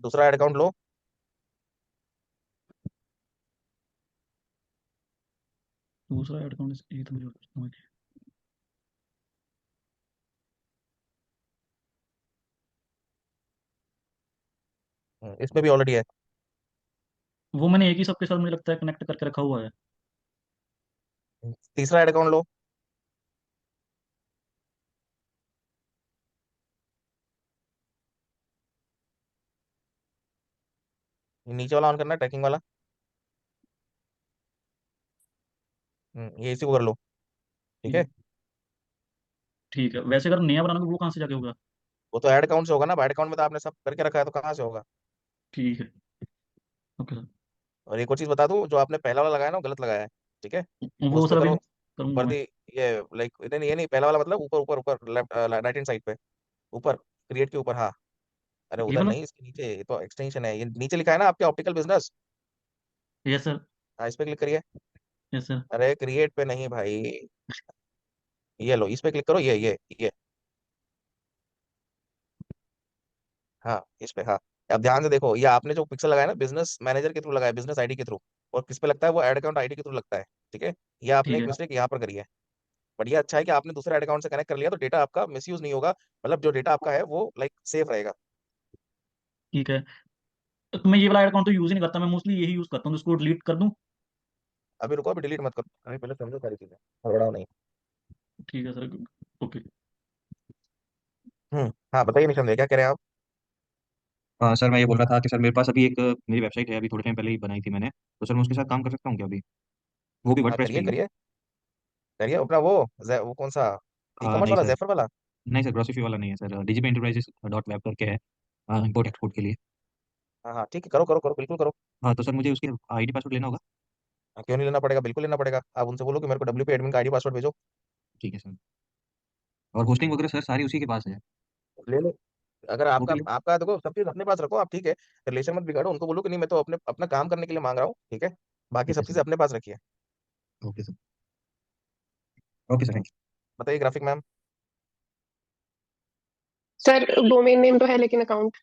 दूसरा एड अकाउंट लो। दूसरा एड अकाउंट, ये तो मुझे समझ नहीं। इसमें भी ऑलरेडी है। वो मैंने एक ही सबके साथ मुझे लगता है कनेक्ट करके रखा हुआ है। तीसरा एड अकाउंट लो। ये नीचे वाला ऑन करना है, ट्रैकिंग वाला। ये इसी को कर लो। ठीक है। ठीक ठीक है, वैसे अगर नया बनाना तो वो कहाँ से जाके होगा? वो तो ऐड अकाउंट से होगा ना, ऐड अकाउंट में तो आपने सब करके रखा है, तो कहाँ से होगा। ठीक है। ओके और एक और चीज बता दूं, जो आपने पहला वाला लगाया ना वो गलत लगाया है। ठीक है, सर, वो वो उस सर पे अभी करो। करूंगा ऊपर मैं। दी, ये लाइक नहीं, ये नहीं, पहला वाला मतलब ऊपर ऊपर ऊपर, लेफ्ट राइट हैंड साइड पे, ऊपर, क्रिएट के ऊपर, हाँ। अरे ये उधर वाला। नहीं, इसके नीचे, ये तो एक्सटेंशन है, ये नीचे लिखा है ना आपके ऑप्टिकल बिजनेस। Yes sir. हाँ, इस पे क्लिक करिए। Yes sir. अरे क्रिएट पे नहीं भाई, ये लो, इस पे क्लिक करो, ये। हाँ, इस पे, हाँ। अब ध्यान से देखो, ये आपने जो पिक्सल लगाया ना, बिजनेस मैनेजर के थ्रू लगाया, बिजनेस आईडी के थ्रू। और किस पे लगता है, वो एड अकाउंट आईडी के थ्रू लगता है। ठीक है, ये आपने ठीक एक है। मिस्टेक यहाँ पर करी है। बट ये अच्छा है कि आपने दूसरे एड अकाउंट से कनेक्ट कर लिया, तो डेटा आपका मिसयूज नहीं होगा, मतलब जो डेटा आपका है वो लाइक सेफ रहेगा। ठीक है, तो मैं ये वाला अकाउंट तो यूज ही नहीं करता, मैं मोस्टली यही यूज करता हूँ, तो इसको डिलीट कर दूं? अभी रुको, अभी डिलीट मत करो, अभी पहले समझो सारी चीजें, हड़बड़ाओ नहीं। ठीक है सर। ओके। हाँ, बताइए निशान भैया, क्या कह रहे हैं आप। हाँ सर, मैं ये बोल रहा था कि सर मेरे पास अभी एक मेरी वेबसाइट है, अभी थोड़े टाइम पहले ही बनाई थी मैंने, तो सर मैं उसके साथ काम कर सकता हूँ क्या अभी? वो भी हाँ, वर्डप्रेस पे करिए ही है। करिए करिए, अपना वो कौन सा, ई कॉमर्स नहीं वाला, सर, जेफर वाला। नहीं सर, ग्रोसरी वाला नहीं है sir, DGP enterprises dot web करके है, इम्पोर्ट एक्सपोर्ट के लिए। हाँ हाँ, ठीक है, करो करो करो, बिल्कुल करो। हाँ, तो सर मुझे उसके आईडी पासवर्ड लेना होगा? हाँ, क्यों नहीं लेना पड़ेगा, बिल्कुल लेना पड़ेगा, आप उनसे बोलो कि मेरे को WP एडमिन का आईडी पासवर्ड भेजो। ठीक है सर। और होस्टिंग वगैरह सर सारी उसी के पास है? ले लो। अगर वो आपका भी ले? आपका देखो, सब चीज अपने पास रखो आप, ठीक है। रिलेशन मत बिगाड़ो, उनको बोलो कि नहीं, मैं तो अपने अपना काम करने के लिए मांग रहा हूँ, ठीक है। बाकी ठीक है सब सर। चीजें अपने पास रखिए। Okay sir. Okay sir, hmm, thank you. बताइए graphic ma'am. Sir domain name तो है लेकिन अकाउंट